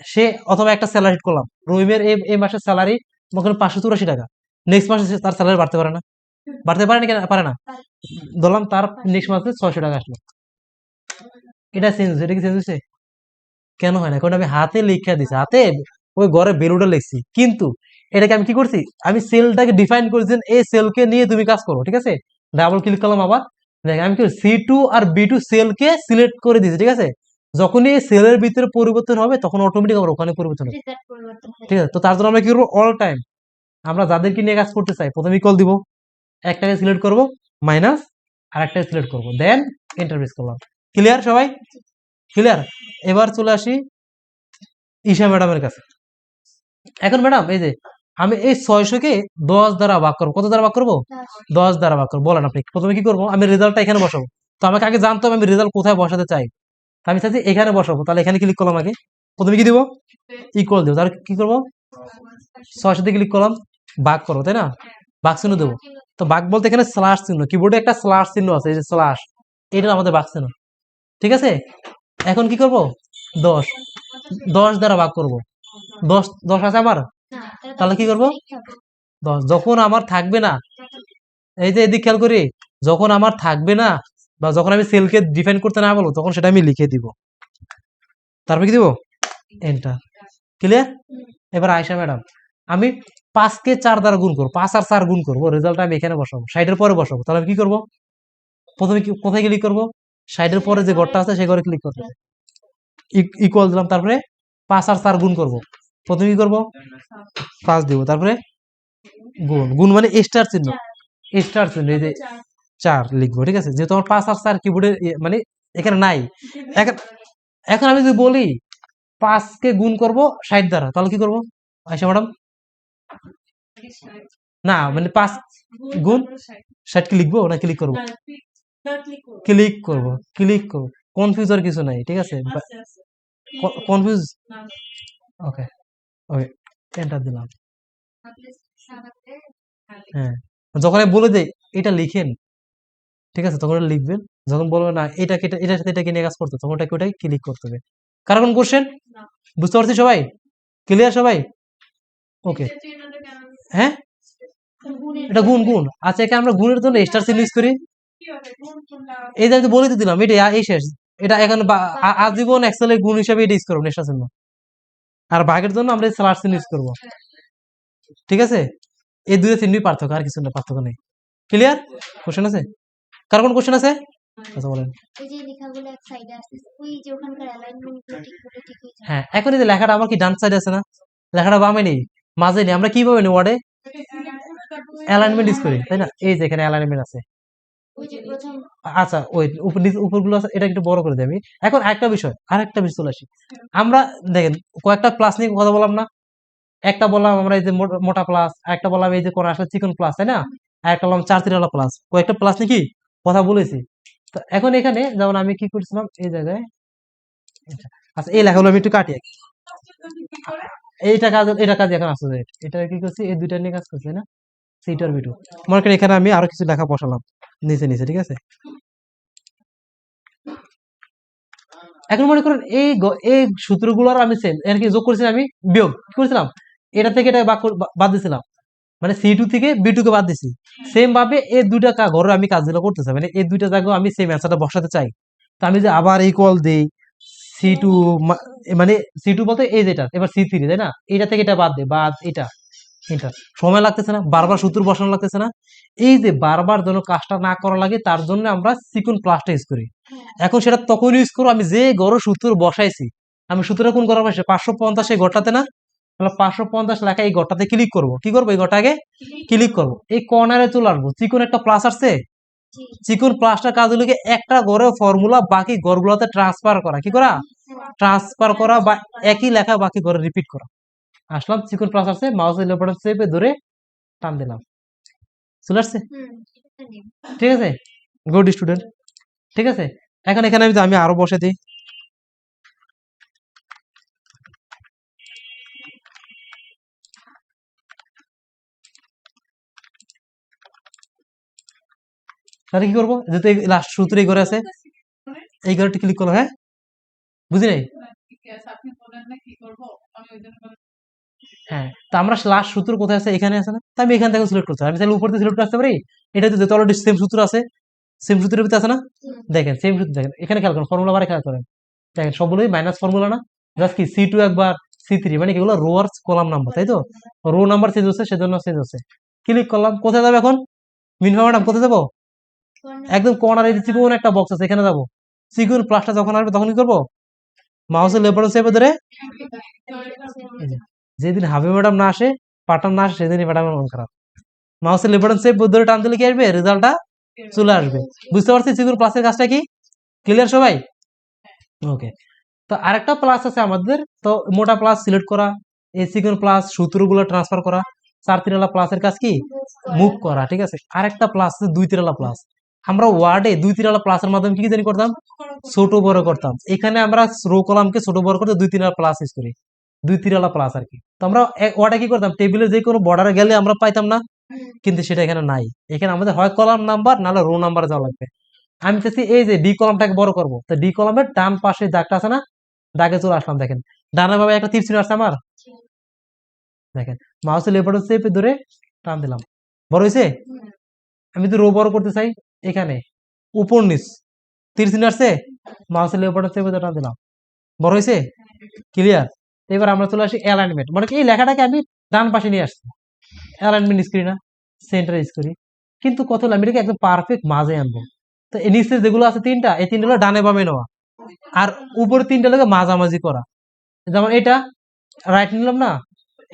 A: সে, অথবা একটা স্যালারি করলাম, রহিমের এই মাসের স্যালারি মনে করেন 584 টাকা, নেক্সট মাসে তার স্যালারি বাড়তে পারে না, বাড়তে পারে না, কেন পারে না? ধরলাম তার নেক্সট মাসে 600 টাকা আসলো, এটা চেঞ্জ হয়েছে, এটা কি চেঞ্জ হয়েছে? কেন হয় না? কারণ আমি হাতে লিখা দিছি, হাতে ওই ঘরে বেলুটা লিখছি, কিন্তু এটাকে আমি কি করছি, আমি সেলটাকে ডিফাইন করেছি, এই সেলকে নিয়ে তুমি কাজ করো, ঠিক আছে? ডাবল ক্লিক করলাম আবার, দেখ আমি কি C2 আর B2 সেলকে সিলেক্ট করে দিয়েছি, ঠিক আছে? যখনই এই সেলের ভিতরে পরিবর্তন হবে, তখন অটোমেটিক আমার ওখানে পরিবর্তন হবে, ঠিক আছে? তো তার জন্য আমরা কি করবো, অল টাইম আমরা যাদেরকে নিয়ে কাজ করতে চাই, প্রথমে কল দিব, একটাকে সিলেক্ট করব, মাইনাস, আর একটাকে সিলেক্ট করব, দেন এন্টার প্রেস করলাম। ক্লিয়ার সবাই, ক্লিয়ার? এবার চলে আসি ঈশা ম্যাডামের কাছে। এখন ম্যাডাম এই যে আমি এই 600-কে 10 দ্বারা ভাগ করবো, কত দ্বারা ভাগ করবো, 10 দ্বারা ভাগ করবো। বলেন আপনি প্রথমে কি করবো, আমি রেজাল্টটা এখানে বসাবো। তো আমাকে আগে জানতে হবে আমি রেজাল্ট কোথায় বসাতে চাই। তো আমি চাইছি এখানে বসাবো, তাহলে এখানে ক্লিক করলাম, আগে প্রথমে কি দিব, ইকুয়াল দেবো, তাহলে কি করবো, 600-তে ক্লিক করলাম, ভাগ করো, তাই না? ভাগ চিহ্ন দেবো। তো ভাগ বলতে এখানে স্ল্যাশ চিহ্ন, কিবোর্ডে একটা স্ল্যাশ চিহ্ন আছে, এই যে স্ল্যাশ, এটা আমাদের ভাগ চিহ্ন, ঠিক আছে? এখন কি করব, 10 10 দ্বারা ভাগ করব, 10 10 আছে আমার, তাহলে কি করব, 10 যখন আমার থাকবে না, এই যে এদিক খেয়াল করি, যখন আমার থাকবে না বা যখন আমি সেলকে ডিফাইন করতে না বলবো, তখন সেটা আমি লিখে দিব, তারপর কি দিব, এন্টার। ক্লিয়ার? এবার আয়শা ম্যাডাম, আমি 5-কে 4 দ্বারা গুণ করবো, 5 আর 4 গুণ করবো, রেজাল্ট আমি এখানে বসাবো, 60-এর পরে বসাবো। তাহলে আমি কি করবো, প্রথমে কোথায় ক্লিক করবো, 60-এর পরে যে ঘরটা আছে সেই ঘরে ক্লিক করতে হবে, ইকুয়াল দিলাম, তারপরে 5 আর 4 গুণ করবো, প্রথমে কি করবো, 5 দিব, তারপরে গুণ, গুণ মানে স্টার চিহ্ন, স্টার চিহ্ন, এই যে 4 লিখবো, ঠিক আছে? যেহেতু আমার 5 আর 4 কিবোর্ডে মানে এখানে নাই। এখন এখন আমি যদি বলি 5-কে গুণ করব 60 দ্বারা, তাহলে কি করবো আয়শা ম্যাডাম, না মানে 5 গুণ 60 কি লিখবো না ক্লিক করবো, ক্লিক করব, ক্লিক করব, কনফিউজ আর কিছু নাই, ঠিক আছে? কনফিউজ, ওকে ওকে, এন্টার দিলাম। হ্যাঁ, যখন আমি বলে দেই এটা লিখেন, ঠিক আছে, তখন এটা লিখবেন। যখন বলবে না এটাকে এটার সাথে এটাকে নিয়ে কাজ করতে, তখন ওটাকে ওটাই ক্লিক করতে হবে। কার কোন কোশ্চেন, বুঝতে পারছি সবাই, ক্লিয়ার সবাই? ওকে, হ্যাঁ, এটা গুণ, গুণ, আচ্ছা, এখানে আমরা গুণের জন্য স্টার চিহ্ন ইউজ করি, এই যে আমি তো বলে তো দিলাম, এটা এই শেষ, এটা এখন আজীবন এক্সেলের গুণ হিসাবে এটা ইউজ করবো, স্টার চিহ্ন। আর ভাগের জন্য আমরা স্লাশ চিহ্ন ইউজ করবো, ঠিক আছে? এই দুই চিহ্নই পার্থক্য, আর কিছু না, পার্থক্য নেই। ক্লিয়ার? কোশ্চেন আছে, কার কোন কোশ্চেন আছে, আচ্ছা বলেন। হ্যাঁ, এখন এই যে লেখাটা আমার কি ডান সাইডে আছে না, লেখাটা বামে নেই, মাঝে নেই, আমরা কিভাবে নেই, ওয়ার্ডে অ্যালাইনমেন্ট ইউজ করি, তাই না? এই যে এখানে অ্যালাইনমেন্ট আছে, আচ্ছা ওই উপরগুলো আছে, এটা একটু বড় করে দিই আমি। এখন একটা বিষয়, আরেকটা বিষয় চলে আসি, আমরা দেখেন কয়েকটা প্লাস নিয়ে কথা বললাম না, একটা বললাম আমরা এই যে মোটা প্লাস, একটা বললাম এই যে কোন আসলে চিকন প্লাস, তাই না? আর একটা বললাম 4 3 প্লাস, কয়েকটা প্লাস নিয়ে কি কথা বলেছি। তো এখন এখানে যেমন আমি কি করছিলাম এই জায়গায়, আচ্ছা এই লেখাগুলো আমি একটু কাটি, এইটা কাজ, এটা কাজ এখন আসছে, এটা কি করছি, এই দুইটা নিয়ে কাজ করছি না, সিটার বিটু, মনে করেন এখানে আমি আরো কিছু লেখা বসালাম নিচে নিচে, ঠিক আছে? এখন মনে করেন এই সূত্রগুলোর আমি সেম এর কি যোগ করেছিলাম, আমি বিয়োগ কি করেছিলাম, এটা থেকে এটা বাদ দিয়েছিলাম, মানে C2 থেকে B2 কে বাদ দিছি। সেম ভাবে এই দুইটা ঘরে আমি কাজগুলো করতেছি, মানে এই দুইটা জায়গায় আমি সেম অ্যান্সারটা বসাতে চাই। তো আমি যে আবার ইকুয়াল দেই C2, মানে C2 বলতে এই যেটা, এবার C3, তাই না, এটা থেকে এটা বাদ দে, বাদ এটা, এটা সময় লাগতেছে না, বারবার সূত্র বসানো লাগতেছে না। এই যে বারবার যেন কাজটা না করা লাগে তার জন্য আমরা সিকুন প্লাসটা ইউজ করি। এখন সেটা তখন ইউজ করো আমি যে গড় সূত্র বসাইছি, আমি সূত্রটা কোন গড় বসাই, 550 এই গড়টাতে না, তাহলে 550 লেখা এই গড়টাতে ক্লিক করবো, কি করবো, এই গড়টাকে ক্লিক করবো, এই কর্নারে চলে আসবো, চিকন একটা প্লাস আসছে, চিকন প্লাসটা কাজ হলো কি একটা গড়ে ফর্মুলা বাকি গড়গুলোতে ট্রান্সফার করা, কি করা, ট্রান্সফার করা, বা একই লেখা বাকি গড়ে রিপিট করা। আসলাম চিকন প্লাস আসছে, মাউসের লেফট চেপে ধরে টান দিলাম, চলে আসছে, ঠিক আছে, গুড স্টুডেন্ট, ঠিক আছে। এখন এখানে আমি আরো বসে দিই, তাহলে কি করবো, যেহেতু লাস্ট সূত্র এই ঘরে আছে, এই ঘরটি ক্লিক করো, হ্যাঁ বুঝি নাই, হ্যাঁ, তো আমরা লাস্ট সূত্র কোথায় আছে, এখানে আছে না, তো আমি এখান থেকে সিলেক্ট করতে, আমি তাহলে উপর থেকে সিলেক্ট করতে পারি, এটা তো যেহেতু অলরেডি সেম সূত্র আছে, সেম সূত্রের ভিতরে আছে না, দেখেন সেম সূত্র, দেখেন এখানে খেয়াল করেন, ফর্মুলা বারে খেয়াল করেন, দেখেন সবগুলোই মাইনাস ফর্মুলা না, জাস্ট কি C2 একবার C3, মানে এগুলো রোয়ার্স কলাম নাম্বার, তাই তো, রো নাম্বার চেঞ্জ হচ্ছে সেজন্য চেঞ্জ হচ্ছে। ক্লিক করলাম, কোথায় যাবে এখন, মিনফা ম্যাডাম কোথায় যাবো, একদম কর্নারে চিকন একটা বক্স আছে, এখানে যাবো, চিকন প্লাসটা যখন আসবে তখন কি করবো, মাউসের লেবার চেপে ধরে, এই যে, যেদিন হাবি ম্যাডাম না আসে, পাঠান না আসে, সেদিনই ম্যাডামের মন খারাপ, মাউসের লেবার চেপ ধরে টান দিলে কি আসবে, রেজাল্টটা চলে আসবে। বুঝতে পারছি চিকন প্লাসের কাজটা কি, ক্লিয়ার সবাই, ওকে। তো আরেকটা প্লাস আছে আমাদের, তো মোটা প্লাস সিলেক্ট করা, এই চিকন প্লাস সূত্রগুলো ট্রান্সফার করা, 4 তিরালা প্লাসের কাজ কি, মুভ করা, ঠিক আছে। আরেকটা প্লাস আছে 2 তিরালা প্লাস, আমরা ওয়ার্ডে 2 তিরালা প্লাসের মাধ্যমে কি জানি করতাম, ছোট বড় করতাম, এখানে আমরা রো কলামকে ছোট বড় করতে 2 তিরালা প্লাস ইউজ করি, 2 তিরালা প্লাস আর কি। তো আমরা ওয়ার্ডে কি করতাম, টেবিলে যে কোনো বর্ডারে গেলে আমরা পাইতাম না, কিন্তু সেটা এখানে নাই, এখানে আমাদের হয় কলাম নাম্বার নাহলে রো নাম্বার যাওয়া লাগবে। আমি চাচ্ছি এই যে ডি কলামটাকে বড় করবো, তো ডি কলামের ডান পাশে দাগটা আছে না, দাগে চলে আসলাম, দেখেন ডানে ভাবে একটা তীর চিহ্ন আসছে আমার, দেখেন মাউসের লেফট চেপে ধরে টান দিলাম, বড় হয়েছে। আমি তো রো বড় করতে চাই, এখানে উপর নিচ তীর চিহ্ন আসছে, মাউসের লেফট চেপে ধরে টান দিলাম, বড় হয়েছে, ক্লিয়ার। এবার আমরা চলে আসি অ্যালাইনমেন্ট, মানে কি এই লেখাটাকে আমি ডান পাশে নিয়ে আসছি, অ্যালাইনমেন্ট ইউজ করি না, সেন্টার ইউজ করি, কিন্তু কত হলো আমি এটাকে একদম পারফেক্ট মাঝে আনবো। তো এই নিচে যেগুলো আছে তিনটা, এই তিনটা হলো ডানে বামে নেওয়া, আর উপরে তিনটা লোকে মাঝামাঝি করা, যেমন এটা রাইট নিলাম না,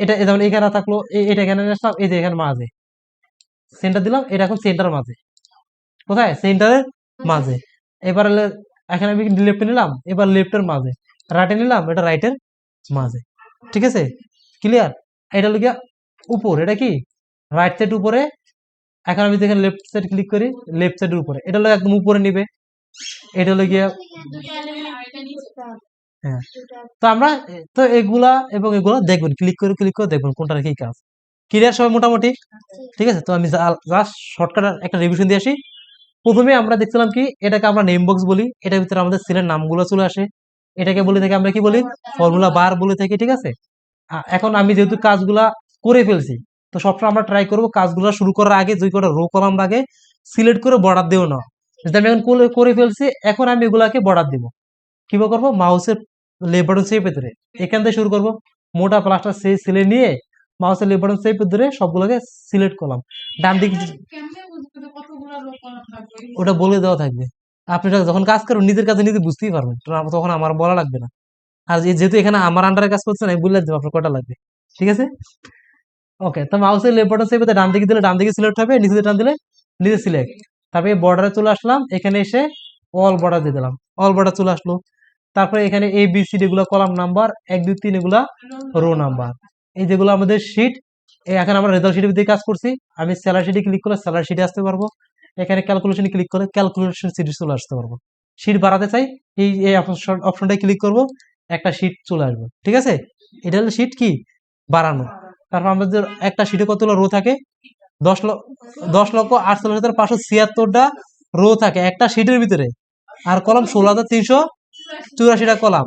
A: এটা যেমন এখানে থাকলো, এটা এখানে আসলাম, এই যে এখানে মাঝে সেন্টার দিলাম, এটা এখন সেন্টার মাঝে, কোথায়, সেন্টারের মাঝে। এবার এখানে আমি লেফটে নিলাম, এবার লেফটের মাঝে, রাইটে নিলাম, এটা রাইটের মাঝে, ঠিক আছে, ক্লিয়ার। এটা হলো গিয়া উপর, এটা কি রাইট সাইড উপরে, এখন আমি দেখেন লেফট সাইড ক্লিক করি, লেফট সাইডের উপরে, এটা হলো একদম উপরে নিবে, এটা হলো গিয়া, হ্যাঁ। তো আমরা, তো এগুলা এবং এগুলা দেখবেন, ক্লিক করে দেখবেন কোনটার কি কাজ, ক্লিয়ার সবাই মোটামুটি, ঠিক আছে। তো আমি জাস্ট শর্টকাট একটা রিভিশন দিয়ে আসি। প্রথমে আমরা দেখছিলাম কি, এটাকে আমরা নেম বক্স বলি, এটার ভিতরে আমাদের সেলের নামগুলো চলে আসে, এটাকে বলে থাকি আমরা কি বলি, ফর্মুলা বার বলে থাকি, ঠিক আছে। এখন আমি যেহেতু কাজগুলা করে ফেলছি, তো সবসময় আমরা ট্রাই করবো কাজগুলো শুরু করার আগে যে কটা রো কলাম লাগে সিলেক্ট করে বর্ডার দিও না, যেটা আমি এখন করে ফেলছি, এখন আমি এগুলাকে বর্ডার দিব, কিভাবে করবো, মাউসের লেফট বাটন চেপে ধরে এখান থেকে শুরু করবো, মোটা প্লাসটা সিলে নিয়ে মাউসের লেফট বাটন চেপে ধরে সবগুলোকে সিলেক্ট করলাম, ডান দিক, ওটা বলে দেওয়া থাকবে, আপনি যখন কাজ করবেন নিজের কাছে নিজে বুঝতেই পারবেন, তখন আমার বলা লাগবে না। আর যেহেতু এখানে আমার আন্ডারে কাজ করছেন, আমি বলে দেবো আপনার কটা লাগবে, ঠিক আছে। ওকে, তো মাউসের লেফট বাটন চেপে ডান দিকে দিলে ডান দিকে সিলেক্ট হবে, নিচে টান দিলে নিচে সিলেক্ট, তারপরে বর্ডারে চলে আসলাম, এখানে এসে অল বর্ডার দিয়ে দিলাম, অল বর্ডার চলে আসলো। তারপরে এখানে ABCD এগুলো কলাম নাম্বার, 1 2 3 এগুলা রো নাম্বার, এই যেগুলো আমাদের শিট। এখন আমরা রেজাল্ট শিটের ভিতরে কাজ করছি, আমি স্যালারি শিটে ক্লিক করলে স্যালারি শিটে আসতে পারবো, এখানে ক্যালকুলেশনে ক্লিক করলে ক্যালকুলেশন শিটে চলে আসতে পারবো। শিট বাড়াতে চাই, এই অপশনটাই ক্লিক করব, একটা শিট চলে আসবে, ঠিক আছে। এটা হলো শিট কি, বাড়ানো। তারপর আমাদের একটা শিটে কতগুলো রো থাকে, 10,48,576টা রো থাকে একটা শিটের ভিতরে, আর কলম 16,300 84টা কলাম।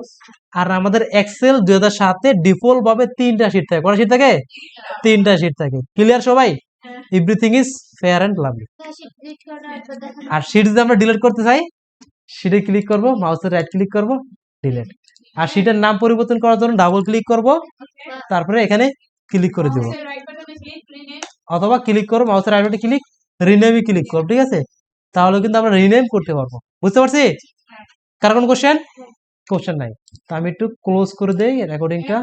A: আর আমাদের এক্সেল 2007-এ ডিফল্ট ভাবে 3টা শীট থাকে। কয়টা শীট থাকে? 3টা শীট থাকে। ক্লিয়ার সবাই? Everything is fair and lovely. আর শীট যদি আমরা ডিলিট করতে চাই, শীটে ক্লিক করব, মাউসের রাইট ক্লিক করব, ডিলিট। আর শীটের নাম পরিবর্তন করার জন্য ডাবল ক্লিক করব, তারপরে এখানে ক্লিক করে দেব, অথবা ক্লিক করব, মাউসের রাইট বাটনে ক্লিক, রিনেমে ক্লিক করব। ঠিক আছে? তাহলে কিন্তু আমরা রিনেম করতে পারবো। বুঝতে পারছি? কার কোন কোশ্চেন? কোশ্চেন নাই। তো আমি একটু ক্লোজ করে দেই রেকর্ডিংটা।